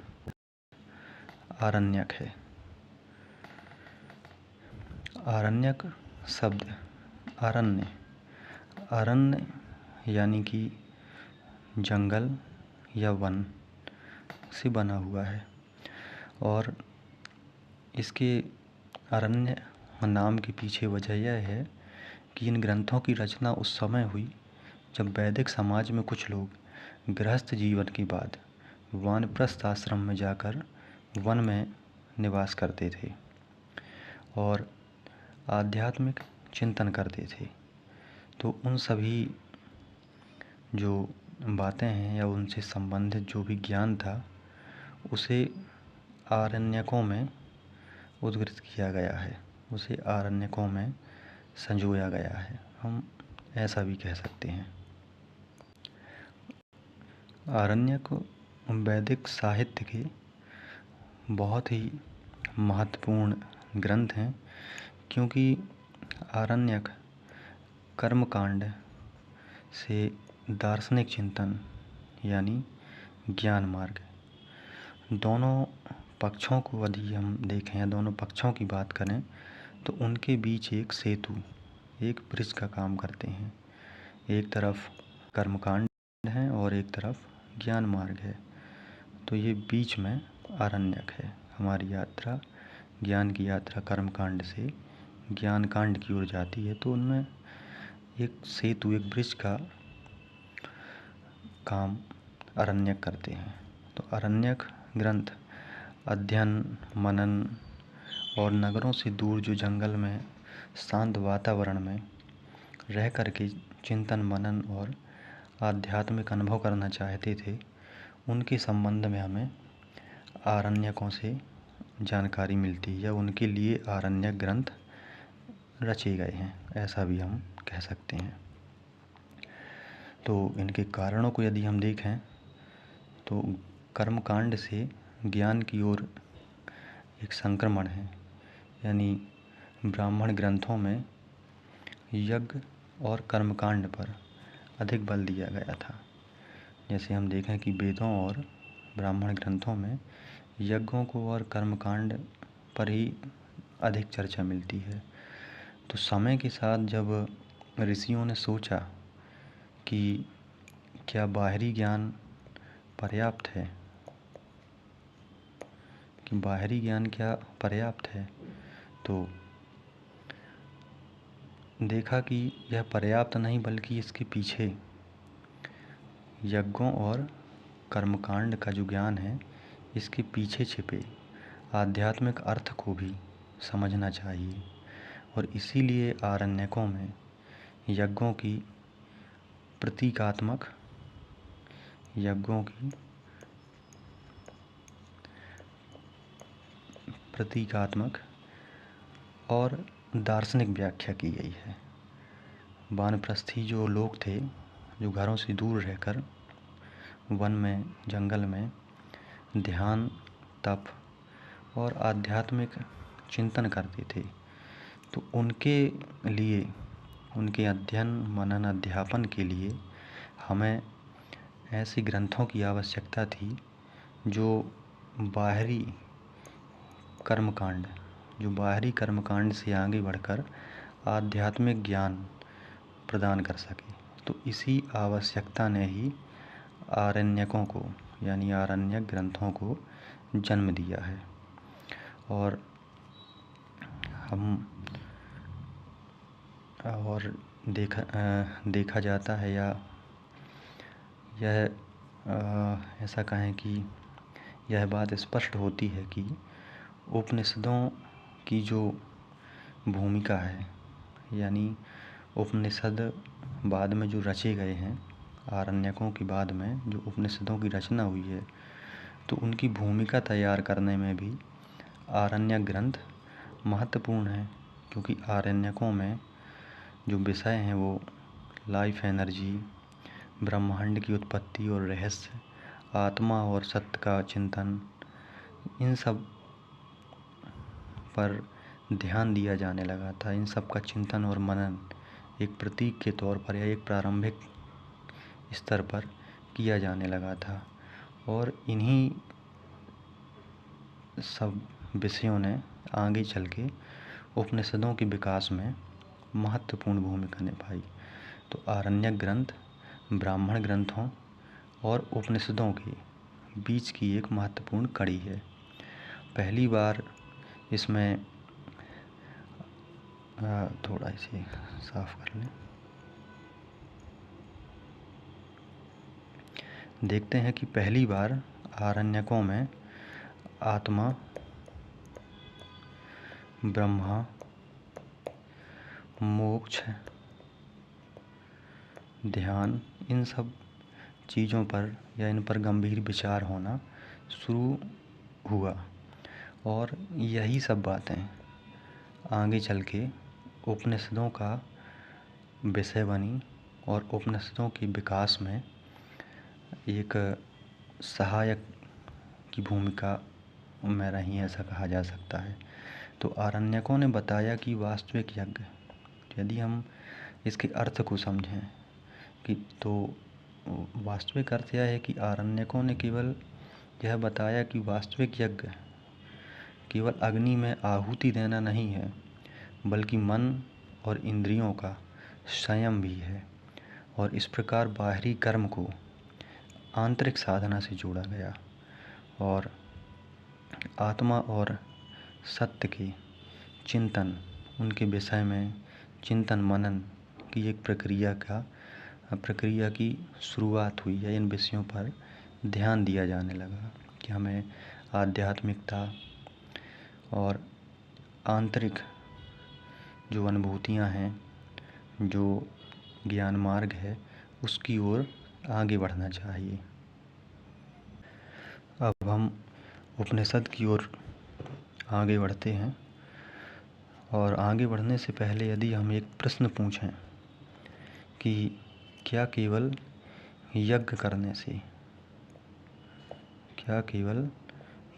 Speaker 1: आरण्यक है। आरण्यक शब्द अरण्य यानी कि जंगल या वन से बना हुआ है और इसके अरण्य नाम के पीछे वजह यह है कि इन ग्रंथों की रचना उस समय हुई जब वैदिक समाज में कुछ लोग गृहस्थ जीवन के बाद वानप्रस्थ आश्रम में जाकर वन में निवास करते थे और आध्यात्मिक चिंतन करते थे। तो उन सभी जो बातें हैं या उनसे संबंधित जो भी ज्ञान था उसे आरण्यकों में उद्धृत किया गया है, उसे आरण्यकों में संजोया गया है, हम ऐसा भी कह सकते हैं। आरण्यक वैदिक साहित्य के बहुत ही महत्वपूर्ण ग्रंथ हैं क्योंकि आरण्यक कर्मकांड से दार्शनिक चिंतन यानी ज्ञान मार्ग, दोनों पक्षों को यदि हम देखें या दोनों पक्षों की बात करें तो उनके बीच एक सेतु, एक ब्रिज का काम करते हैं। एक तरफ कर्मकांड है और एक तरफ ज्ञान मार्ग है, तो ये बीच में आरण्यक है। हमारी यात्रा, ज्ञान की यात्रा कर्मकांड से ज्ञान कांड की ओर जाती है, तो उनमें एक सेतु, एक ब्रिज का काम आरण्यक करते हैं। तो आरण्यक ग्रंथ अध्ययन, मनन और नगरों से दूर जो जंगल में शांत वातावरण में रह कर के चिंतन, मनन और आध्यात्मिक अनुभव करना चाहते थे, उनके संबंध में हमें आरण्यकों से जानकारी मिलती है या उनके लिए आरण्यक ग्रंथ रचे गए हैं, ऐसा भी हम कह सकते हैं। तो इनके कारणों को यदि हम देखें तो कर्मकांड से ज्ञान की ओर एक संक्रमण है, यानी ब्राह्मण ग्रंथों में यज्ञ और कर्मकांड पर अधिक बल दिया गया था। जैसे हम देखें कि वेदों और ब्राह्मण ग्रंथों में यज्ञों को और कर्मकांड पर ही अधिक चर्चा मिलती है। तो समय के साथ जब ऋषियों ने सोचा कि क्या बाहरी ज्ञान पर्याप्त है, कि बाहरी ज्ञान क्या पर्याप्त है, तो देखा कि यह पर्याप्त नहीं बल्कि इसके पीछे यज्ञों और कर्मकांड का जो ज्ञान है, इसके पीछे छिपे आध्यात्मिक अर्थ को भी समझना चाहिए। और इसीलिए आरण्यकों में यज्ञों की प्रतीकात्मक और दार्शनिक व्याख्या की गई है। वानप्रस्थी जो लोग थे, जो घरों से दूर रहकर वन में, जंगल में ध्यान, तप और आध्यात्मिक चिंतन करते थे, तो उनके लिए, उनके अध्ययन, मनन, अध्यापन के लिए हमें ऐसे ग्रंथों की आवश्यकता थी जो बाहरी कर्मकांड से आगे बढ़कर आध्यात्मिक ज्ञान प्रदान कर सके। तो इसी आवश्यकता ने ही आरण्यकों को, यानी आरण्यक ग्रंथों को जन्म दिया है। और देखा जाता है या यह ऐसा कहें कि यह बात स्पष्ट होती है कि उपनिषदों की जो भूमिका है, यानी उपनिषद बाद में जो रचे गए हैं, आरण्यकों के बाद में जो उपनिषदों की रचना हुई है, तो उनकी भूमिका तैयार करने में भी आरण्यक ग्रंथ महत्वपूर्ण है। क्योंकि आरण्यकों में जो विषय हैं वो लाइफ एनर्जी, ब्रह्मांड की उत्पत्ति और रहस्य, आत्मा और सत्य का चिंतन, इन सब पर ध्यान दिया जाने लगा था। इन सब का चिंतन और मनन एक प्रतीक के तौर पर या एक प्रारंभिक स्तर पर किया जाने लगा था, और इन्हीं सब विषयों ने आगे चल के उपनिषदों के विकास में महत्वपूर्ण भूमिका निभाई। तो आरण्यक ग्रंथ ब्राह्मण ग्रंथों और उपनिषदों के बीच की एक महत्वपूर्ण कड़ी है। पहली बार इसमें थोड़ा इसे साफ कर लें। देखते हैं कि पहली बार आरण्यकों में आत्मा, ब्रह्मा, मोक्ष, ध्यान, इन सब चीज़ों पर या इन पर गंभीर विचार होना शुरू हुआ, और यही सब बातें आगे चल के उपनिषदों का विषय बनी और उपनिषदों के विकास में एक सहायक की भूमिका में रही, ऐसा कहा जा सकता है। तो आरण्यकों ने बताया कि वास्तविक यज्ञ, यदि हम इसके अर्थ को समझें कि तो वास्तविक अर्थ यह है कि आरण्यकों ने केवल यह बताया कि वास्तविक यज्ञ केवल अग्नि में आहुति देना नहीं है, बल्कि मन और इंद्रियों का संयम भी है। और इस प्रकार बाहरी कर्म को आंतरिक साधना से जोड़ा गया, और आत्मा और सत्य के चिंतन, उनके विषय में चिंतन मनन की एक प्रक्रिया की शुरुआत हुई है। इन विषयों पर ध्यान दिया जाने लगा कि हमें आध्यात्मिकता और आंतरिक जो अनुभूतियाँ हैं, जो ज्ञान मार्ग है, उसकी ओर आगे बढ़ना चाहिए। अब हम उपनिषद की ओर आगे बढ़ते हैं, और आगे बढ़ने से पहले यदि हम एक प्रश्न पूछें कि क्या केवल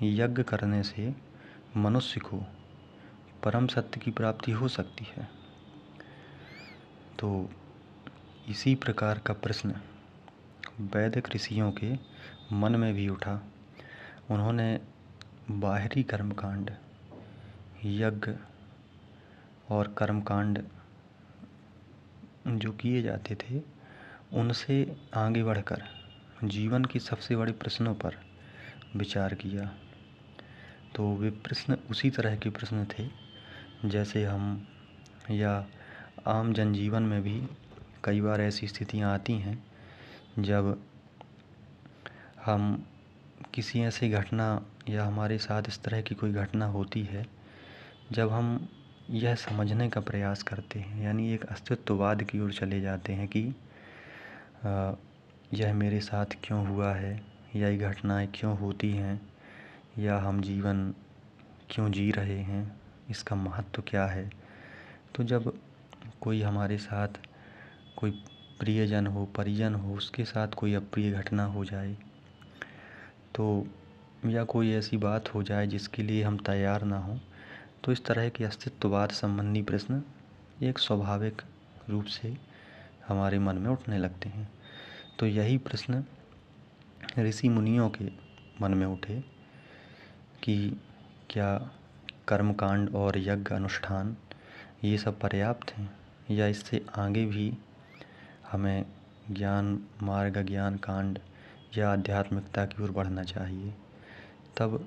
Speaker 1: यज्ञ करने से मनुष्य को परम सत्य की प्राप्ति हो सकती है? तो इसी प्रकार का प्रश्न वैदिक ऋषियों के मन में भी उठा। उन्होंने बाहरी कर्मकांड, यज्ञ और कर्मकांड जो किए जाते थे, उनसे आगे बढ़कर जीवन के सबसे बड़े प्रश्नों पर विचार किया। तो वे प्रश्न उसी तरह के प्रश्न थे जैसे हम या आम जनजीवन में भी कई बार ऐसी स्थितियां आती हैं जब हम किसी ऐसी घटना या हमारे साथ इस तरह की कोई घटना होती है जब हम यह समझने का प्रयास करते हैं, यानी एक अस्तित्ववाद की ओर चले जाते हैं कि यह मेरे साथ क्यों हुआ है, या ये घटनाएं क्यों होती हैं, या हम जीवन क्यों जी रहे हैं, इसका महत्व क्या है। तो जब कोई हमारे साथ कोई प्रियजन हो, परिजन हो, उसके साथ कोई अप्रिय घटना हो जाए, तो या कोई ऐसी बात हो जाए जिसके लिए हम तैयार ना हों, तो इस तरह के अस्तित्ववाद संबंधी प्रश्न एक स्वाभाविक रूप से हमारे मन में उठने लगते हैं। तो यही प्रश्न ऋषि मुनियों के मन में उठे कि क्या कर्मकांड और यज्ञ अनुष्ठान ये सब पर्याप्त हैं, या इससे आगे भी हमें ज्ञान मार्ग, ज्ञान कांड या आध्यात्मिकता की ओर बढ़ना चाहिए। तब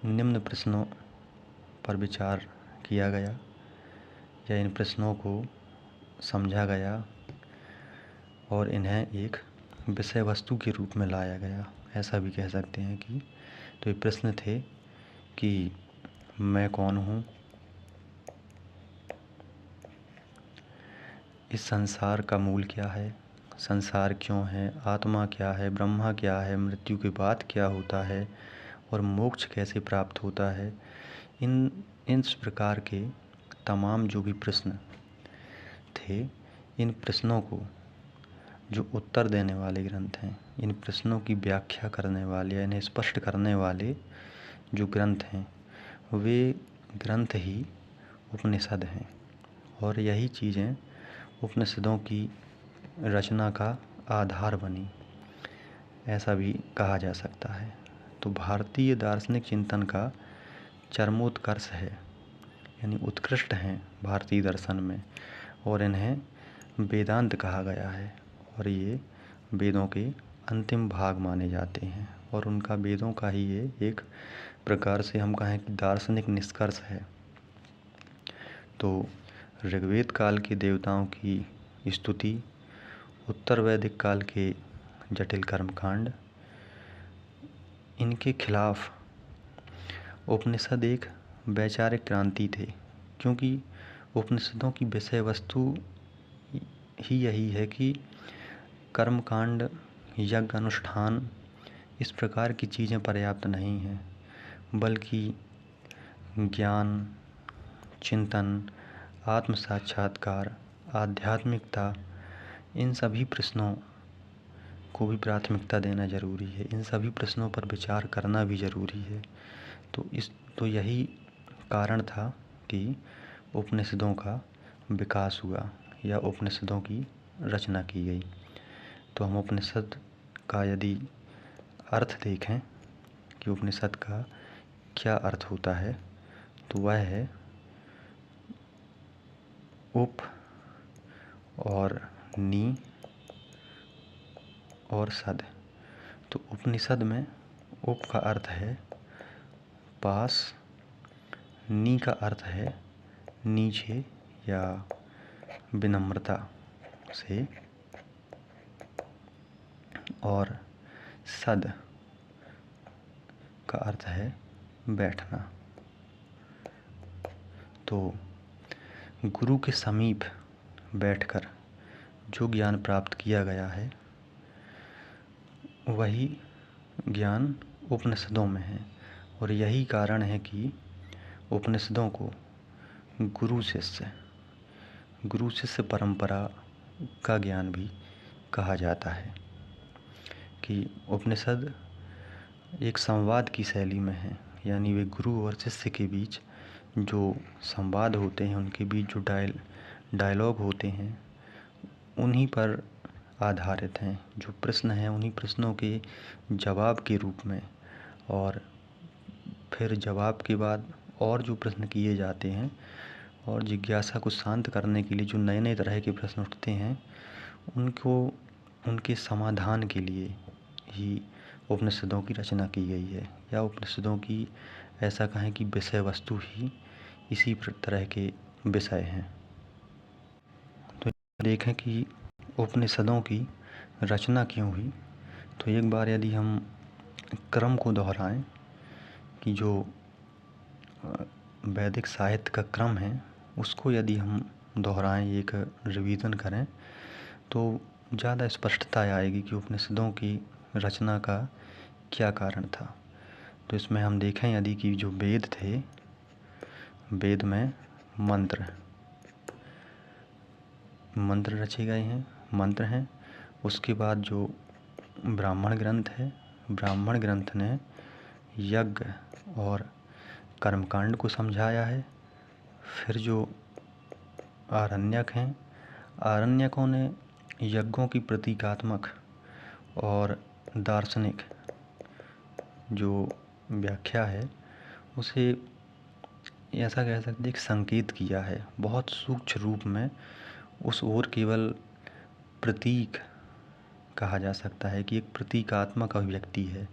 Speaker 1: निम्न प्रश्नों पर विचार किया गया, या इन प्रश्नों को समझा गया और इन्हें एक विषय वस्तु के रूप में लाया गया, ऐसा भी कह सकते हैं कि। तो ये प्रश्न थे कि मैं कौन हूँ, इस संसार का मूल क्या है, संसार क्यों है, आत्मा क्या है, ब्रह्मा क्या है, मृत्यु के बाद क्या होता है, और मोक्ष कैसे प्राप्त होता है। इन प्रकार के तमाम जो भी प्रश्न थे, इन प्रश्नों को जो उत्तर देने वाले ग्रंथ हैं, इन प्रश्नों की व्याख्या करने वाले या इन्हें स्पष्ट करने वाले जो ग्रंथ हैं, वे ग्रंथ ही उपनिषद हैं। और यही चीज़ें उपनिषदों की रचना का आधार बनी, ऐसा भी कहा जा सकता है। तो भारतीय दार्शनिक चिंतन का चरमोत्कर्ष है, यानी उत्कृष्ट हैं भारतीय दर्शन में, और इन्हें वेदांत कहा गया है। और ये वेदों के अंतिम भाग माने जाते हैं, और उनका वेदों का ही ये एक प्रकार से हम कहें कि दार्शनिक निष्कर्ष है। तो ऋग्वेद काल के देवताओं की स्तुति, उत्तर वैदिक काल के जटिल कर्मकांड, इनके खिलाफ उपनिषद एक वैचारिक क्रांति थे, क्योंकि उपनिषदों की विषय वस्तु ही यही है कि कर्मकांड, यज्ञ अनुष्ठान, इस प्रकार की चीज़ें पर्याप्त नहीं हैं, बल्कि ज्ञान, चिंतन, आत्म साक्षात्कार, आध्यात्मिकता, इन सभी प्रश्नों को भी प्राथमिकता देना जरूरी है। इन सभी प्रश्नों पर विचार करना भी ज़रूरी है। तो यही कारण था कि उपनिषदों का विकास हुआ या उपनिषदों की रचना की गई। तो हम उपनिषद का यदि अर्थ देखें कि उपनिषद का क्या अर्थ होता है, तो वह है उप और नी और सद। तो उपनिषद में उप का अर्थ है पास, नी का अर्थ है नीचे या विनम्रता से, और सद का अर्थ है बैठना। तो गुरु के समीप बैठकर जो ज्ञान प्राप्त किया गया है, वही ज्ञान उपनिषदों में है। और यही कारण है कि उपनिषदों को गुरु शिष्य परंपरा का ज्ञान भी कहा जाता है, कि उपनिषद एक संवाद की शैली में है, यानी वे गुरु और शिष्य के बीच जो संवाद होते हैं, उनके बीच जो डायलॉग होते हैं, उन्हीं पर आधारित हैं। जो प्रश्न हैं, उन्हीं प्रश्नों के जवाब के रूप में, और फिर जवाब के बाद और जो प्रश्न किए जाते हैं, और जिज्ञासा को शांत करने के लिए जो नए नए तरह के प्रश्न उठते हैं, उनके समाधान के लिए ही उपनिषदों की रचना की गई है, या उपनिषदों की ऐसा कहें कि विषय वस्तु ही इसी तरह के विषय हैं। तो देखें कि उपनिषदों की रचना क्यों हुई। तो एक बार यदि हम क्रम को दोहराएं कि जो वैदिक साहित्य का क्रम है, उसको यदि हम दोहराएं, एक रिवीजन करें, तो ज़्यादा स्पष्टता आएगी कि उपनिषदों की रचना का क्या कारण था। तो इसमें हम देखें यदि कि जो वेद थे, वेद में मंत्र रचे गए हैं, मंत्र हैं। उसके बाद जो ब्राह्मण ग्रंथ है, ब्राह्मण ग्रंथ ने यज्ञ और कर्मकांड को समझाया है। फिर जो आरण्यक हैं, आरण्यकों ने यज्ञों की प्रतीकात्मक और दार्शनिक जो व्याख्या है, उसे ऐसा कह सकते एक संकेत किया है, बहुत सूक्ष्म रूप में। उस ओर केवल प्रतीक कहा जा सकता है कि एक प्रतीकात्मक अभिव्यक्ति है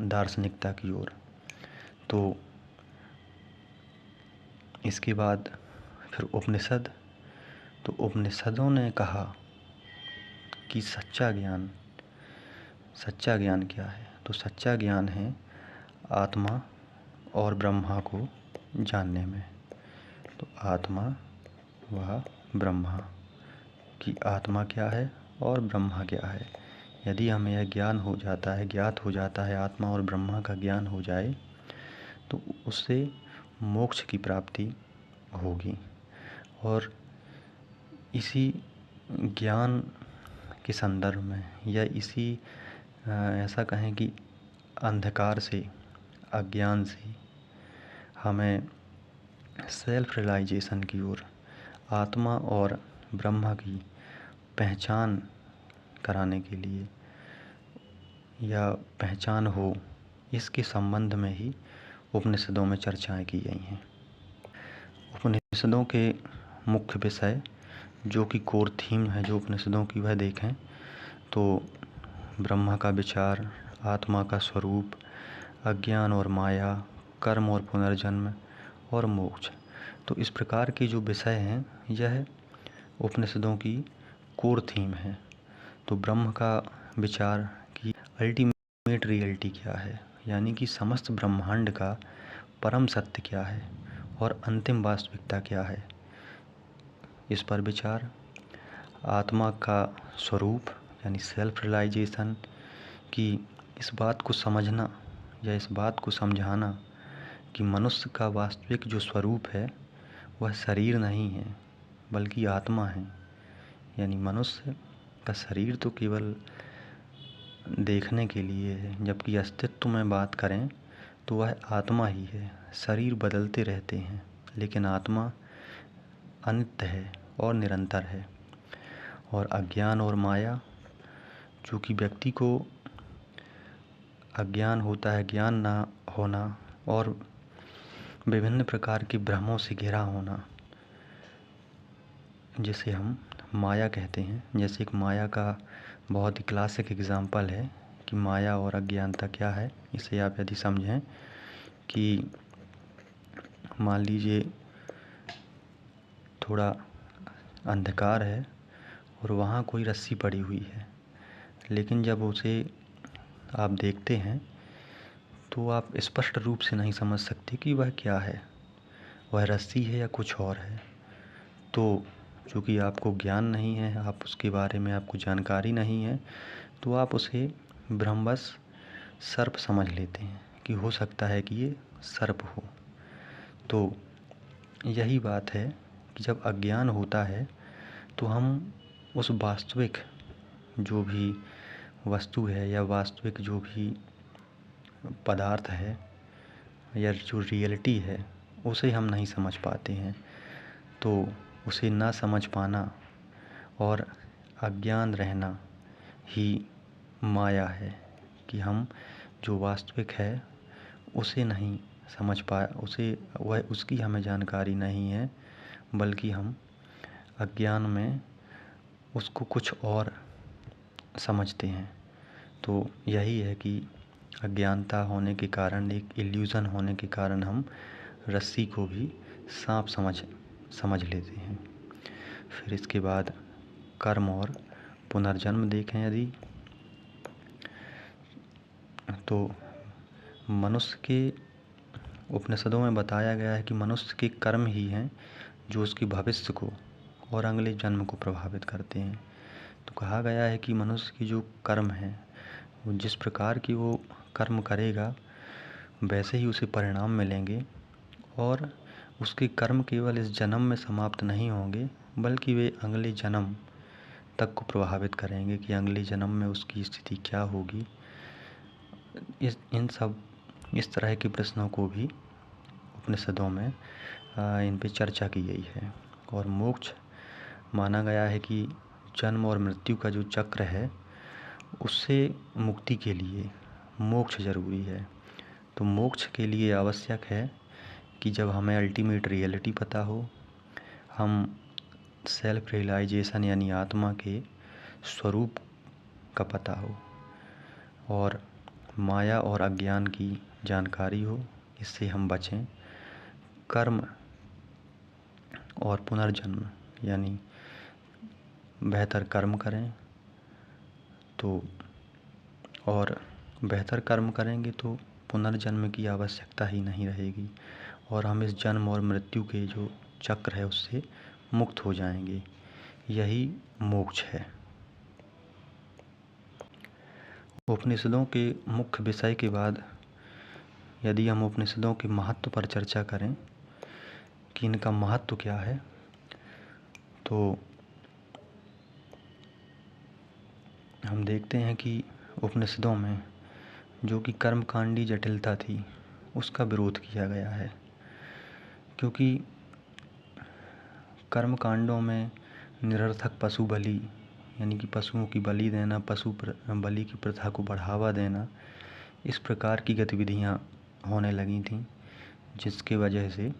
Speaker 1: दार्शनिकता की ओर। तो इसके बाद फिर उपनिषद। तो उपनिषदों ने कहा कि सच्चा ज्ञान क्या है। तो सच्चा ज्ञान है आत्मा और ब्रह्मा को जानने में। तो आत्मा व ब्रह्मा, कि आत्मा क्या है और ब्रह्मा क्या है। यदि हमें यह ज्ञात हो जाता है, आत्मा और ब्रह्मा का ज्ञान हो जाए, तो उससे मोक्ष की प्राप्ति होगी। और इसी ज्ञान के संदर्भ में या इसी ऐसा कहें कि अंधकार से, अज्ञान से हमें सेल्फ रियलाइजेशन की ओर, आत्मा और ब्रह्मा की पहचान कराने के लिए या पहचान हो, इसके संबंध में ही उपनिषदों में चर्चाएं की गई हैं। उपनिषदों के मुख्य विषय जो कि कोर थीम है जो उपनिषदों की, वह देखें तो ब्रह्मा का विचार, आत्मा का स्वरूप, अज्ञान और माया, कर्म और पुनर्जन्म और मोक्ष। तो इस प्रकार के जो विषय हैं यह उपनिषदों की कोर थीम है। तो ब्रह्म का विचार कि अल्टीमेट रियलिटी क्या है, यानी कि समस्त ब्रह्मांड का परम सत्य क्या है और अंतिम वास्तविकता क्या है, इस पर विचार। आत्मा का स्वरूप यानी सेल्फ रियलाइजेशन कि इस बात को समझना या इस बात को समझाना कि मनुष्य का वास्तविक जो स्वरूप है वह शरीर नहीं है बल्कि आत्मा है। यानी मनुष्य का शरीर तो केवल देखने के लिए है, जबकि अस्तित्व में बात करें तो वह आत्मा ही है। शरीर बदलते रहते हैं लेकिन आत्मा अनित्य है और निरंतर है। और अज्ञान और माया, चूँकि व्यक्ति को अज्ञान होता है, ज्ञान ना होना और विभिन्न प्रकार के भ्रमों से घिरा होना, जिसे हम माया कहते हैं। जैसे एक माया का बहुत ही क्लासिक एग्जाम्पल है कि माया और अज्ञानता क्या है। इसे आप यदि समझें कि मान लीजिए थोड़ा अंधकार है और वहाँ कोई रस्सी पड़ी हुई है, लेकिन जब उसे आप देखते हैं तो आप स्पष्ट रूप से नहीं समझ सकते कि वह क्या है, वह रस्सी है या कुछ और है। तो चूँकि आपको ज्ञान नहीं है, आप उसके बारे में आपको जानकारी नहीं है, तो आप उसे भ्रमवश सर्प समझ लेते हैं कि हो सकता है कि ये सर्प हो। तो यही बात है कि जब अज्ञान होता है तो हम उस वास्तविक जो भी वस्तु है या वास्तविक जो भी पदार्थ है या जो रियलिटी है उसे हम नहीं समझ पाते हैं। तो उसे ना समझ पाना और अज्ञान रहना ही माया है कि हम जो वास्तविक है उसे नहीं समझ वह उसकी हमें जानकारी नहीं है, बल्कि हम अज्ञान में उसको कुछ और समझते हैं। तो यही है कि अज्ञानता होने के कारण, एक इल्यूज़न होने के कारण हम रस्सी को भी सांप समझ लेते हैं। फिर इसके बाद कर्म और पुनर्जन्म देखें यदि, तो मनुष्य के उपनिषदों में बताया गया है कि मनुष्य के कर्म ही हैं जो उसके भविष्य को और अगले जन्म को प्रभावित करते हैं। तो कहा गया है कि मनुष्य की जो कर्म है, वो जिस प्रकार की वो कर्म करेगा वैसे ही उसे परिणाम मिलेंगे। और उसके कर्म केवल इस जन्म में समाप्त नहीं होंगे, बल्कि वे अगले जन्म तक को प्रभावित करेंगे कि अगले जन्म में उसकी स्थिति क्या होगी। इस तरह के प्रश्नों को भी उपनिषदों में इन पे चर्चा की गई है। और मोक्ष माना गया है कि जन्म और मृत्यु का जो चक्र है उससे मुक्ति के लिए मोक्ष ज़रूरी है। तो मोक्ष के लिए आवश्यक है कि जब हमें अल्टीमेट रियलिटी पता हो, हम सेल्फ रियलाइजेशन यानी आत्मा के स्वरूप का पता हो और माया और अज्ञान की जानकारी हो, इससे हम बचें। कर्म और पुनर्जन्म यानी बेहतर कर्म करें तो, और बेहतर कर्म करेंगे तो पुनर्जन्म की आवश्यकता ही नहीं रहेगी और हम इस जन्म और मृत्यु के जो चक्र है उससे मुक्त हो जाएंगे। यही मोक्ष है। उपनिषदों के मुख्य विषय के बाद यदि हम उपनिषदों के महत्व पर चर्चा करें कि इनका महत्व क्या है, तो हम देखते हैं कि उपनिषदों में जो कि कर्मकांडी जटिलता थी उसका विरोध किया गया है, क्योंकि कर्मकांडों में निरर्थक पशु बलि यानी कि पशुओं की बलि देना, बलि की प्रथा को बढ़ावा देना, इस प्रकार की गतिविधियां होने लगी थीं, जिसके वजह से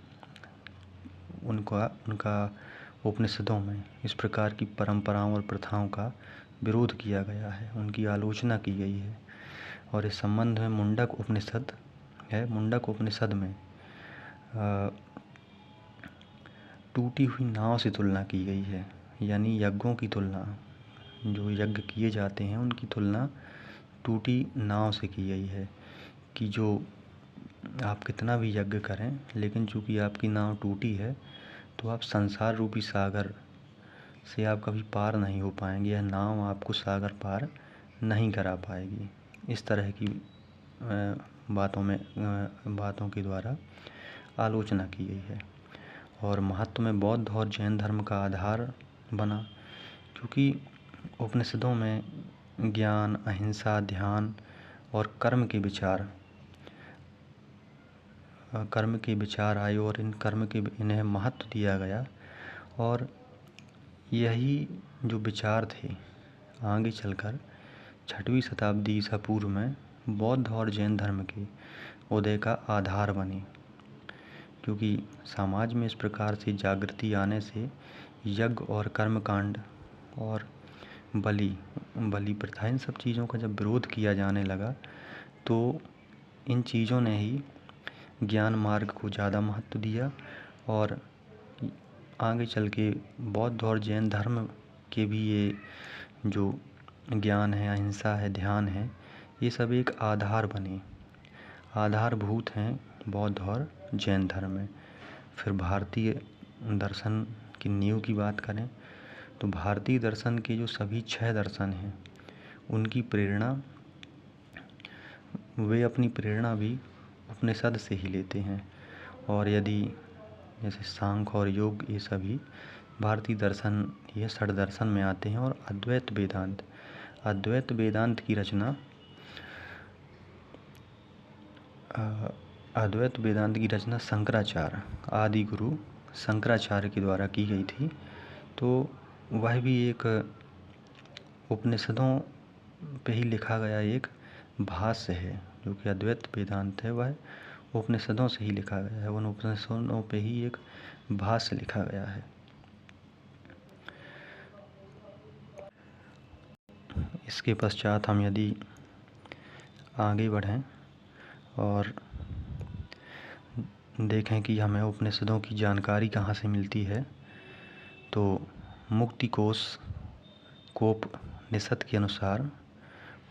Speaker 1: उनका उपनिषदों में इस प्रकार की परंपराओं और प्रथाओं का विरोध किया गया है, उनकी आलोचना की गई है। और इस संबंध में मुंडक उपनिषद है। मुंडक उपनिषद में टूटी हुई नाव से तुलना की गई है, यानी यज्ञों की तुलना, जो यज्ञ किए जाते हैं उनकी तुलना टूटी नाव से की गई है, कि जो आप कितना भी यज्ञ करें, लेकिन चूँकि आपकी नाव टूटी है तो आप संसार रूपी सागर से आप कभी पार नहीं हो पाएंगे, यह नाव आपको सागर पार नहीं करा पाएगी। इस तरह की बातों के द्वारा आलोचना की गई है। और महत्व में बौद्ध और जैन धर्म का आधार बना, क्योंकि उपनिषदों में ज्ञान, अहिंसा, ध्यान और कर्म के विचार आए और इन्हें महत्व दिया गया। और यही जो विचार थे आगे चलकर 6वीं शताब्दी ईसा पूर्व में बौद्ध और जैन धर्म के उदय का आधार बने, क्योंकि समाज में इस प्रकार से जागृति आने से यज्ञ और कर्मकांड और बलि प्रथा, इन सब चीज़ों का जब विरोध किया जाने लगा तो इन चीज़ों ने ही ज्ञान मार्ग को ज़्यादा महत्व दिया। और आगे चल के बौद्ध और जैन धर्म के भी ये जो ज्ञान है, अहिंसा है, ध्यान है, ये सब एक आधारभूत हैं बौद्ध और जैन धर्म में। फिर भारतीय दर्शन की नींव की बात करें तो भारतीय दर्शन के जो सभी 6 दर्शन हैं उनकी प्रेरणा, वे अपनी प्रेरणा भी उपनिषद से ही लेते हैं। और यदि जैसे सांख्य और योग, ये सभी भारतीय दर्शन, ये षड दर्शन में आते हैं। और अद्वैत वेदांत की रचना शंकराचार्य, आदि गुरु शंकराचार्य के द्वारा की गई थी। तो वह भी एक उपनिषदों पे ही लिखा गया एक भाष्य है। जो कि अद्वैत वेदांत है वह उपनिषदों से ही लिखा गया है, उन उपनिषदों पे ही एक भाष्य लिखा गया है। इसके पश्चात हम यदि आगे बढ़ें और देखें कि हमें उपनिषदों की जानकारी कहाँ से मिलती है, तो मुक्तिकोपनिषद के अनुसार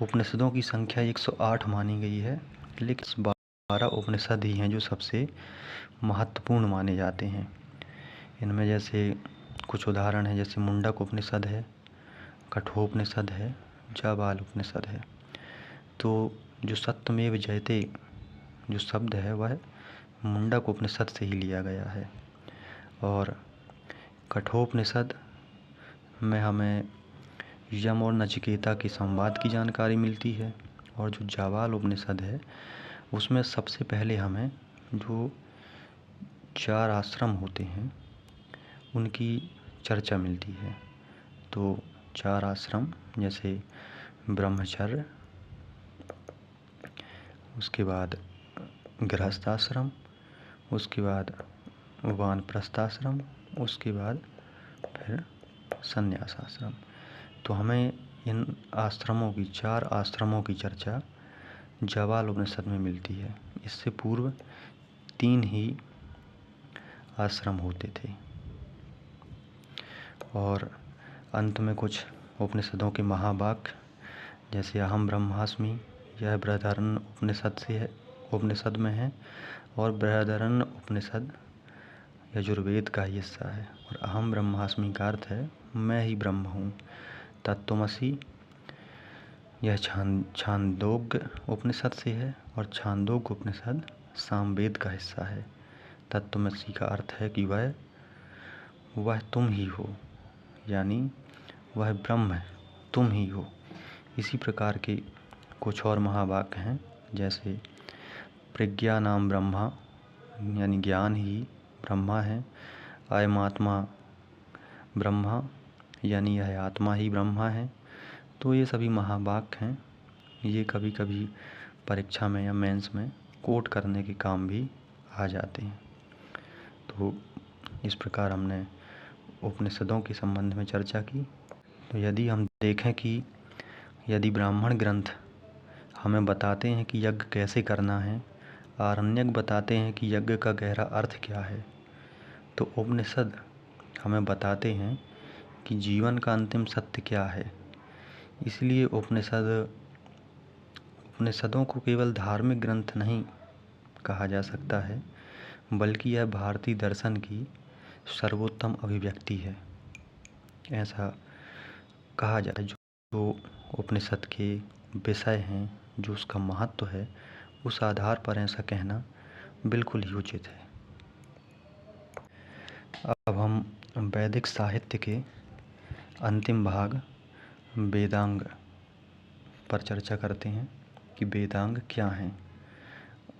Speaker 1: उपनिषदों की संख्या 108 मानी गई है, लेकिन 12 उपनिषद ही हैं जो सबसे महत्वपूर्ण माने जाते हैं। इनमें जैसे कुछ उदाहरण हैं, जैसे मुंडक उपनिषद है, कठोपनिषद है, जाबाल उपनिषद है। तो जो सत्यमेव जयते जो शब्द है वह मुंडक उपनिषद से ही लिया गया है। और कठोपनिषद में हमें यम और नचिकेता के संवाद की जानकारी मिलती है। और जो जाबाल उपनिषद है उसमें सबसे पहले हमें जो 4 आश्रम होते हैं उनकी चर्चा मिलती है। तो 4 आश्रम जैसे ब्रह्मचर्य, उसके बाद गृहस्थाश्रम, उसके बाद वानप्रस्थाश्रम, उसके बाद फिर संन्यास आश्रम। तो हमें इन 4 आश्रमों की चर्चा जाबाल उपनिषद में मिलती है। इससे पूर्व 3 ही आश्रम होते थे। और अंत में कुछ उपनिषदों के महावाक्य, जैसे अहम ब्रह्मास्मि, यह बृहदारण्यक उपनिषद में है। और बृहदारण्यक उपनिषद यजुर्वेद का ही हिस्सा है। और अहम ब्रह्मास्मि का अर्थ है मैं ही ब्रह्म हूँ। तत्त्वमसि, यह छांदोग्य उपनिषद से है। और छांदोग्य उपनिषद सामवेद का हिस्सा है। तत्त्वमसि का अर्थ है कि वह तुम ही हो, यानी वह ब्रह्म तुम ही हो। इसी प्रकार के कुछ और महावाक्य हैं, जैसे प्रज्ञा नाम ब्रह्मा, यानी ज्ञान ही ब्रह्मा है। अयमात्मा ब्रह्मा, यानी यह आत्मा ही ब्रह्मा है। तो ये सभी महावाक्य हैं। ये कभी कभी परीक्षा में या मेंस में कोट करने के काम भी आ जाते हैं। तो इस प्रकार हमने उपनिषदों के संबंध में चर्चा की। तो यदि हम देखें कि यदि ब्राह्मण ग्रंथ हमें बताते हैं कि यज्ञ कैसे करना है, आरण्यक बताते हैं कि यज्ञ का गहरा अर्थ क्या है, तो उपनिषद हमें बताते हैं कि जीवन का अंतिम सत्य क्या है। इसलिए उपनिषदों को केवल धार्मिक ग्रंथ नहीं कहा जा सकता है, बल्कि यह भारतीय दर्शन की सर्वोत्तम अभिव्यक्ति है, ऐसा कहा जाता है। जो उपनिषद के विषय हैं, जो उसका महत्व है, उस आधार पर ऐसा कहना बिल्कुल ही उचित है। अब हम वैदिक साहित्य के अंतिम भाग वेदांग पर चर्चा करते हैं कि वेदांग क्या हैं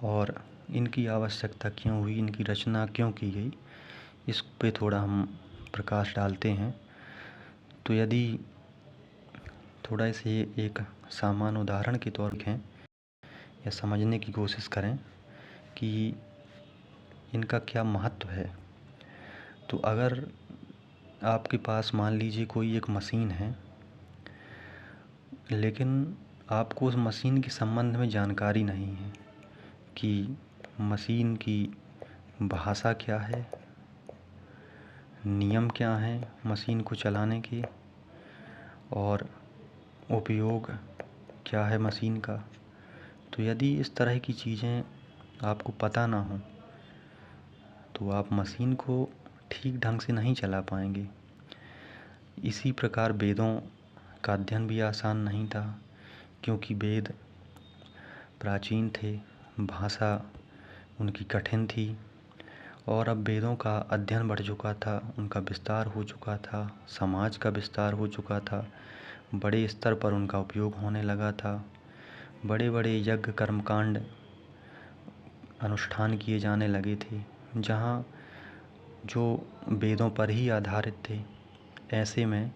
Speaker 1: और इनकी आवश्यकता क्यों हुई, इनकी रचना क्यों की गई, इस पे थोड़ा हम प्रकाश डालते हैं। तो यदि थोड़ा इसे एक सामान्य उदाहरण के तौर पर या समझने की कोशिश करें कि इनका क्या महत्व है, तो अगर आपके पास मान लीजिए कोई एक मशीन है, लेकिन आपको उस मशीन के संबंध में जानकारी नहीं है कि मशीन की भाषा क्या है, नियम क्या हैं मशीन को चलाने के, और उपयोग क्या है मशीन का। तो यदि इस तरह की चीज़ें आपको पता ना हो, तो आप मशीन को ठीक ढंग से नहीं चला पाएंगे। इसी प्रकार वेदों का अध्ययन भी आसान नहीं था, क्योंकि वेद प्राचीन थे, भाषा उनकी कठिन थी, और अब वेदों का अध्ययन बढ़ चुका था, उनका विस्तार हो चुका था, समाज का विस्तार हो चुका था, बड़े स्तर पर उनका उपयोग होने लगा था, बड़े बड़े यज्ञ कर्मकांड अनुष्ठान किए जाने लगे थे, जहाँ जो वेदों पर ही आधारित थे। ऐसे में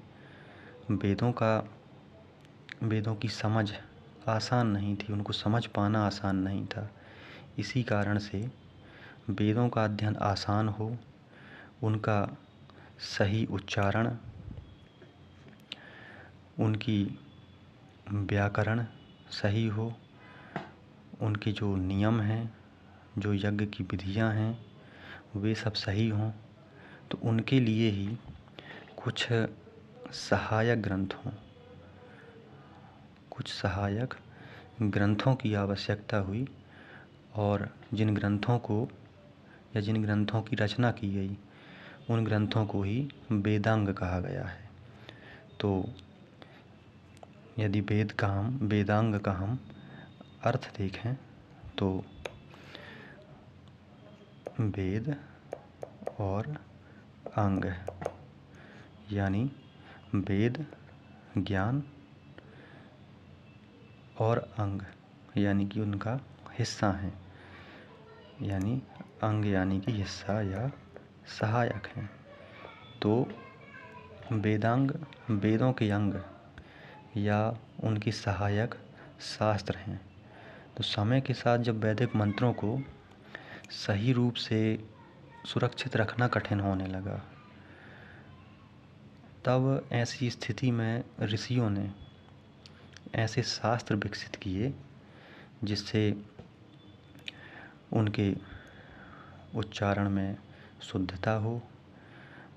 Speaker 1: वेदों की समझ आसान नहीं थी, उनको समझ पाना आसान नहीं था। इसी कारण से वेदों का अध्ययन आसान हो, उनका सही उच्चारण, उनकी व्याकरण सही हो, उनके जो नियम हैं, जो यज्ञ की विधियां हैं, वे सब सही हों, तो उनके लिए ही कुछ सहायक ग्रंथों की आवश्यकता हुई, और जिन ग्रंथों की रचना की गई, उन ग्रंथों को ही वेदांग कहा गया है। तो यदि वेदांग का हम अर्थ देखें, तो वेद और अंग, यानी वेद ज्ञान और अंग यानी कि उनका हिस्सा हैं, यानी अंग यानी कि हिस्सा या सहायक हैं। तो वेदांग वेदों के अंग या उनकी सहायक शास्त्र हैं। तो समय के साथ जब वैदिक मंत्रों को सही रूप से सुरक्षित रखना कठिन होने लगा, तब ऐसी स्थिति में ऋषियों ने ऐसे शास्त्र विकसित किए जिससे उनके उच्चारण में शुद्धता हो,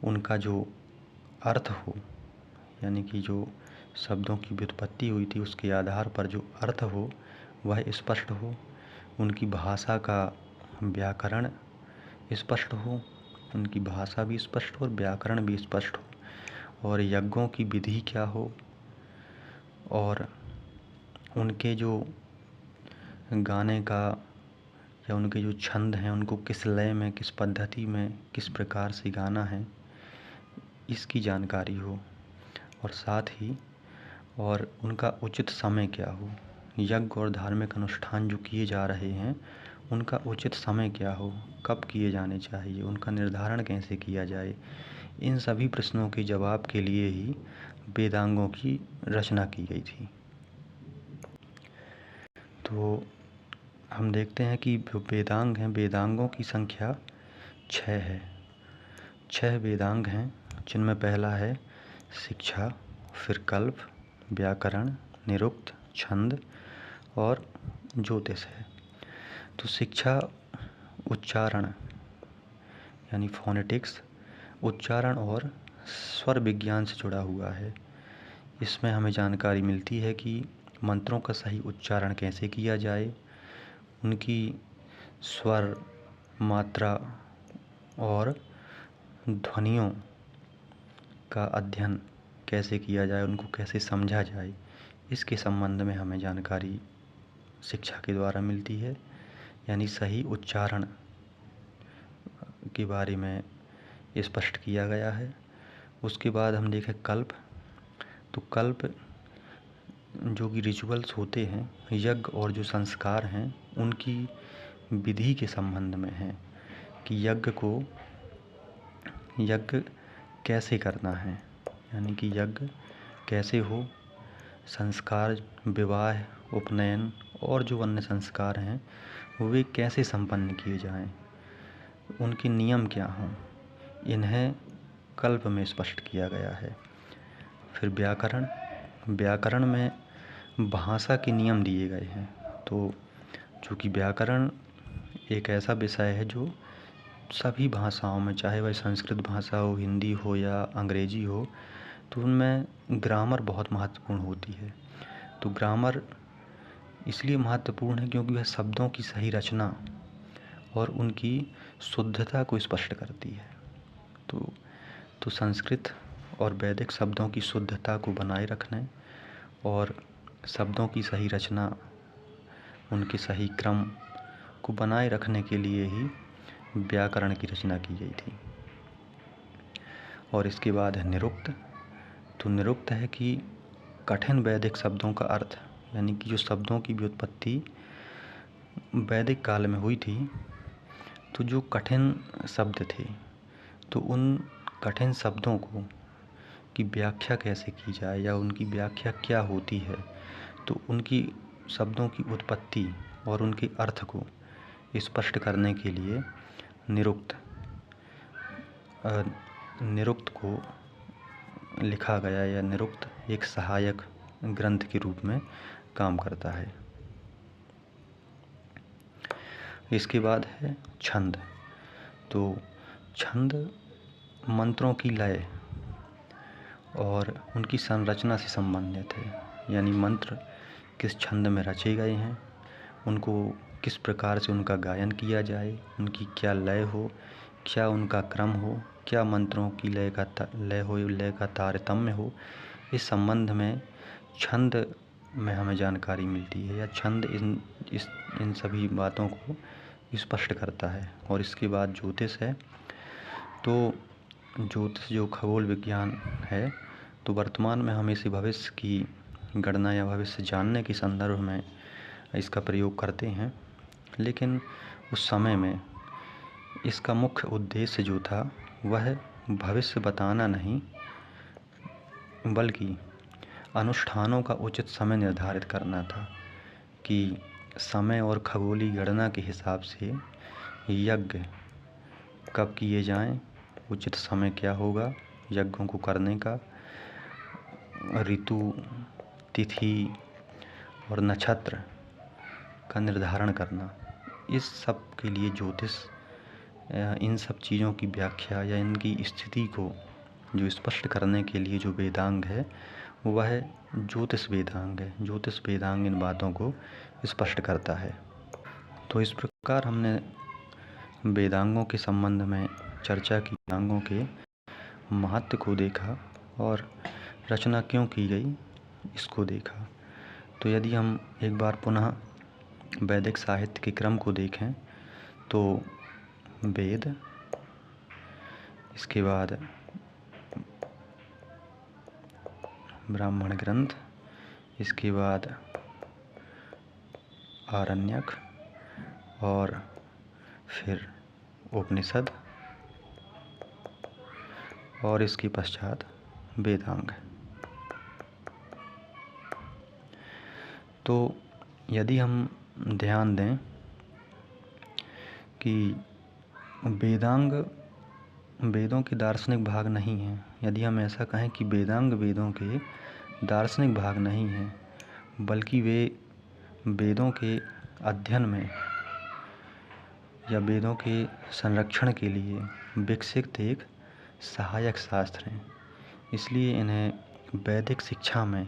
Speaker 1: उनका जो अर्थ हो, यानी कि जो शब्दों की व्युत्पत्ति हुई थी उसके आधार पर जो अर्थ हो वह स्पष्ट हो, उनकी भाषा का व्याकरण स्पष्ट हो, उनकी भाषा भी स्पष्ट हो और व्याकरण भी स्पष्ट हो, और यज्ञों की विधि क्या हो, और उनके जो गाने का या उनके जो छंद हैं उनको किस लय में, किस पद्धति में, किस प्रकार से गाना है, इसकी जानकारी हो। और साथ ही और उनका उचित समय क्या हो। यज्ञ और धार्मिक अनुष्ठान जो किए जा रहे हैं उनका उचित समय क्या हो, कब किए जाने चाहिए, उनका निर्धारण कैसे किया जाए। इन सभी प्रश्नों के जवाब के लिए ही वेदांगों की रचना की गई थी। तो हम देखते हैं कि जो वेदांग हैं, वेदांगों की संख्या 6 है। 6 वेदांग हैं, जिनमें पहला है शिक्षा, फिर कल्प, व्याकरण, निरुक्त, छंद और ज्योतिष है। तो शिक्षा उच्चारण यानी फोनेटिक्स, उच्चारण और स्वर विज्ञान से जुड़ा हुआ है। इसमें हमें जानकारी मिलती है कि मंत्रों का सही उच्चारण कैसे किया जाए, उनकी स्वर, मात्रा और ध्वनियों का अध्ययन कैसे किया जाए, उनको कैसे समझा जाए, इसके संबंध में हमें जानकारी शिक्षा के द्वारा मिलती है। यानी सही उच्चारण के बारे में स्पष्ट किया गया है। उसके बाद हम देखें कल्प, तो कल्प जो कि रिचुअल्स होते हैं, यज्ञ और जो संस्कार हैं उनकी विधि के संबंध में है कि यज्ञ कैसे करना है, यानी कि यज्ञ कैसे हो, संस्कार, विवाह, उपनयन और जो अन्य संस्कार हैं वे कैसे संपन्न किए जाएं, उनके नियम क्या हों, इन्हें कल्प में स्पष्ट किया गया है। फिर व्याकरण, व्याकरण में भाषा के नियम दिए गए हैं। तो चूँकि व्याकरण एक ऐसा विषय है जो सभी भाषाओं में, चाहे वह संस्कृत भाषा हो, हिंदी हो या अंग्रेजी हो, तो उनमें ग्रामर बहुत महत्वपूर्ण होती है। तो ग्रामर इसलिए महत्वपूर्ण है क्योंकि वह शब्दों की सही रचना और उनकी शुद्धता को स्पष्ट करती है। तो संस्कृत और वैदिक शब्दों की शुद्धता को बनाए रखने और शब्दों की सही रचना, उनके सही क्रम को बनाए रखने के लिए ही व्याकरण की रचना की गई थी। और इसके बाद है निरुक्त। तो निरुक्त है कि कठिन वैदिक शब्दों का अर्थ, यानी कि जो शब्दों की व्युत्पत्ति वैदिक काल में हुई थी, तो जो कठिन शब्द थे तो उन कठिन शब्दों को की व्याख्या कैसे की जाए या उनकी व्याख्या क्या होती है, तो उनकी शब्दों की उत्पत्ति और उनके अर्थ को स्पष्ट करने के लिए निरुक्त को लिखा गया, या निरुक्त एक सहायक ग्रंथ के रूप में काम करता है। इसके बाद है छंद। तो छंद मंत्रों की लय और उनकी संरचना से संबंधित है, यानी मंत्र किस छंद में रचे गए हैं, उनको किस प्रकार से उनका गायन किया जाए, उनकी क्या लय हो, क्या उनका क्रम हो, क्या मंत्रों की लय का तारतम्य हो। इस संबंध में छंद में हमें जानकारी मिलती है, या छंद इन सभी बातों को स्पष्ट करता है। और इसके बाद ज्योतिष है। तो ज्योतिष जो खगोल विज्ञान है, तो वर्तमान में हम इसे भविष्य की गणना या भविष्य जानने के संदर्भ में इसका प्रयोग करते हैं, लेकिन उस समय में इसका मुख्य उद्देश्य जो था वह भविष्य बताना नहीं, बल्कि अनुष्ठानों का उचित समय निर्धारित करना था कि समय और खगोलीय गणना के हिसाब से यज्ञ कब किए जाएं, उचित समय क्या होगा यज्ञों को करने का, ऋतु, तिथि और नक्षत्र का निर्धारण करना। इस सब के लिए ज्योतिष इन सब चीज़ों की व्याख्या या इनकी स्थिति को जो स्पष्ट करने के लिए जो वेदांग है वह ज्योतिष वेदांग है। ज्योतिष वेदांग इन बातों को स्पष्ट करता है। तो इस प्रकार हमने वेदांगों के संबंध में चर्चा की, वेदांगों के महत्व को देखा और रचना क्यों की गई इसको देखा। तो यदि हम एक बार पुनः वैदिक साहित्य के क्रम को देखें तो वेद, इसके बाद ब्राह्मण ग्रंथ, इसके बाद आरण्यक और फिर उपनिषद और इसके पश्चात वेदांग। तो यदि हम ध्यान दें कि वेदांग वेदों के दार्शनिक भाग नहीं हैं, यदि हम ऐसा कहें कि वेदांग वेदों के दार्शनिक भाग नहीं हैं, बल्कि वे वेदों के अध्ययन में या वेदों के संरक्षण के लिए विकसित एक सहायक शास्त्र हैं, इसलिए इन्हें वैदिक शिक्षा में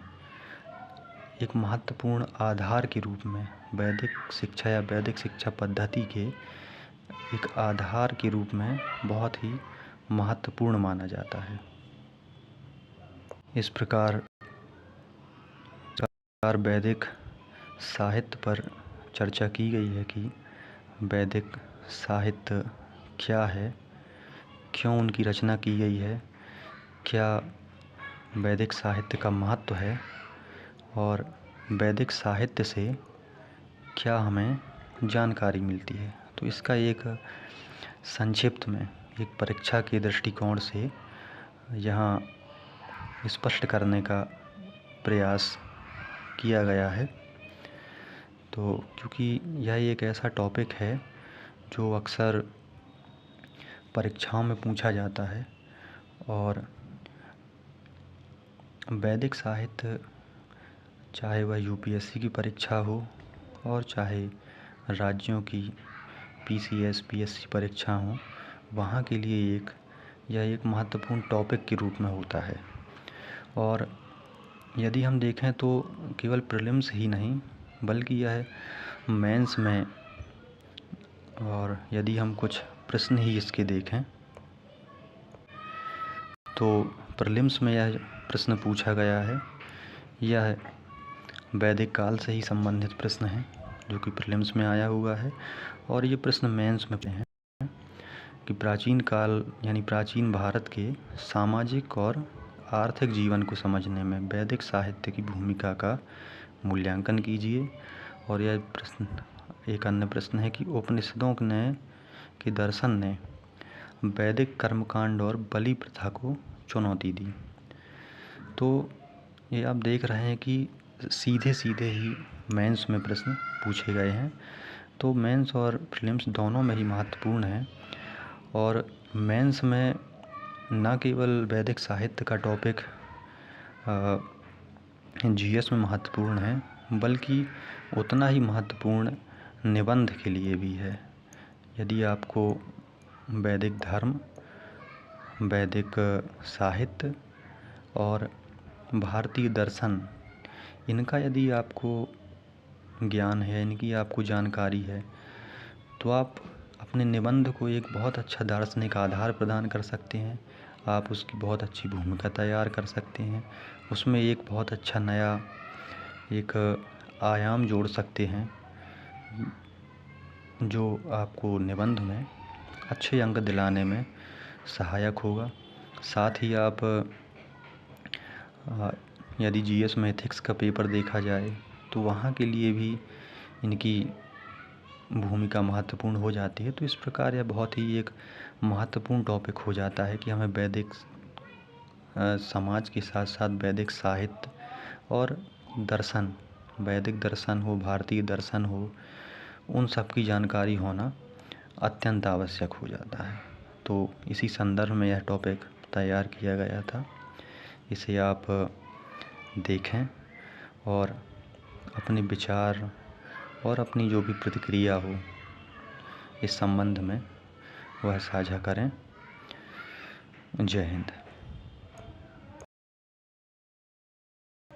Speaker 1: एक महत्वपूर्ण आधार के रूप में, वैदिक शिक्षा या वैदिक शिक्षा पद्धति के एक आधार के रूप में बहुत ही महत्वपूर्ण माना जाता है। इस प्रकार वैदिक साहित्य पर चर्चा की गई है कि वैदिक साहित्य क्या है, क्यों उनकी रचना की गई है, क्या वैदिक साहित्य का महत्व है और वैदिक साहित्य से क्या हमें जानकारी मिलती है। तो इसका एक संक्षिप्त में एक परीक्षा के दृष्टिकोण से यहाँ स्पष्ट करने का प्रयास किया गया है। तो क्योंकि यह एक ऐसा टॉपिक है जो अक्सर परीक्षाओं में पूछा जाता है और वैदिक साहित्य, चाहे वह यूपीएससी की परीक्षा हो और चाहे राज्यों की पीसीएस पीएससी परीक्षा हो, वहाँ के लिए यह एक महत्वपूर्ण टॉपिक के रूप में होता है। और यदि हम देखें तो केवल प्रीलिम्स ही नहीं, बल्कि यह मेंस में, और यदि हम कुछ प्रश्न ही इसके देखें तो प्रीलिम्स में यह प्रश्न पूछा गया है, यह वैदिक काल से ही संबंधित प्रश्न है जो कि प्रीलिम्स में आया हुआ है। और ये प्रश्न मेंस में हैं कि प्राचीन काल यानी प्राचीन भारत के सामाजिक और आर्थिक जीवन को समझने में वैदिक साहित्य की भूमिका का मूल्यांकन कीजिए। और यह प्रश्न, एक अन्य प्रश्न है कि उपनिषदों के दर्शन ने वैदिक कर्मकांड और बलि प्रथा को चुनौती दी। तो ये आप देख रहे हैं कि सीधे सीधे ही मेंस में प्रश्न पूछे गए हैं। तो मेंस और प्रीलिम्स दोनों में ही महत्वपूर्ण है। और मेंस में न केवल वैदिक साहित्य का टॉपिक जीएस में महत्वपूर्ण है, बल्कि उतना ही महत्वपूर्ण निबंध के लिए भी है। यदि आपको वैदिक धर्म, वैदिक साहित्य और भारतीय दर्शन, इनका यदि आपको ज्ञान है, इनकी आपको जानकारी है, तो आप अपने निबंध को एक बहुत अच्छा दार्शनिक आधार प्रदान कर सकते हैं। आप उसकी बहुत अच्छी भूमिका तैयार कर सकते हैं, उसमें एक बहुत अच्छा नया एक आयाम जोड़ सकते हैं जो आपको निबंध में अच्छे अंक दिलाने में सहायक होगा। साथ ही आप यदि जीएस में एथिक्स का पेपर देखा जाए तो वहाँ के लिए भी इनकी भूमिका महत्वपूर्ण हो जाती है। तो इस प्रकार यह बहुत ही एक महत्वपूर्ण टॉपिक हो जाता है कि हमें वैदिक समाज के साथ साथ वैदिक साहित्य और दर्शन, वैदिक दर्शन हो, भारतीय दर्शन हो, उन सब की जानकारी होना अत्यंत आवश्यक हो जाता है। तो इसी संदर्भ में यह टॉपिक तैयार किया गया था। इसे आप देखें और अपने विचार और अपनी जो भी प्रतिक्रिया हो इस संबंध में वह साझा करें। जय हिंद।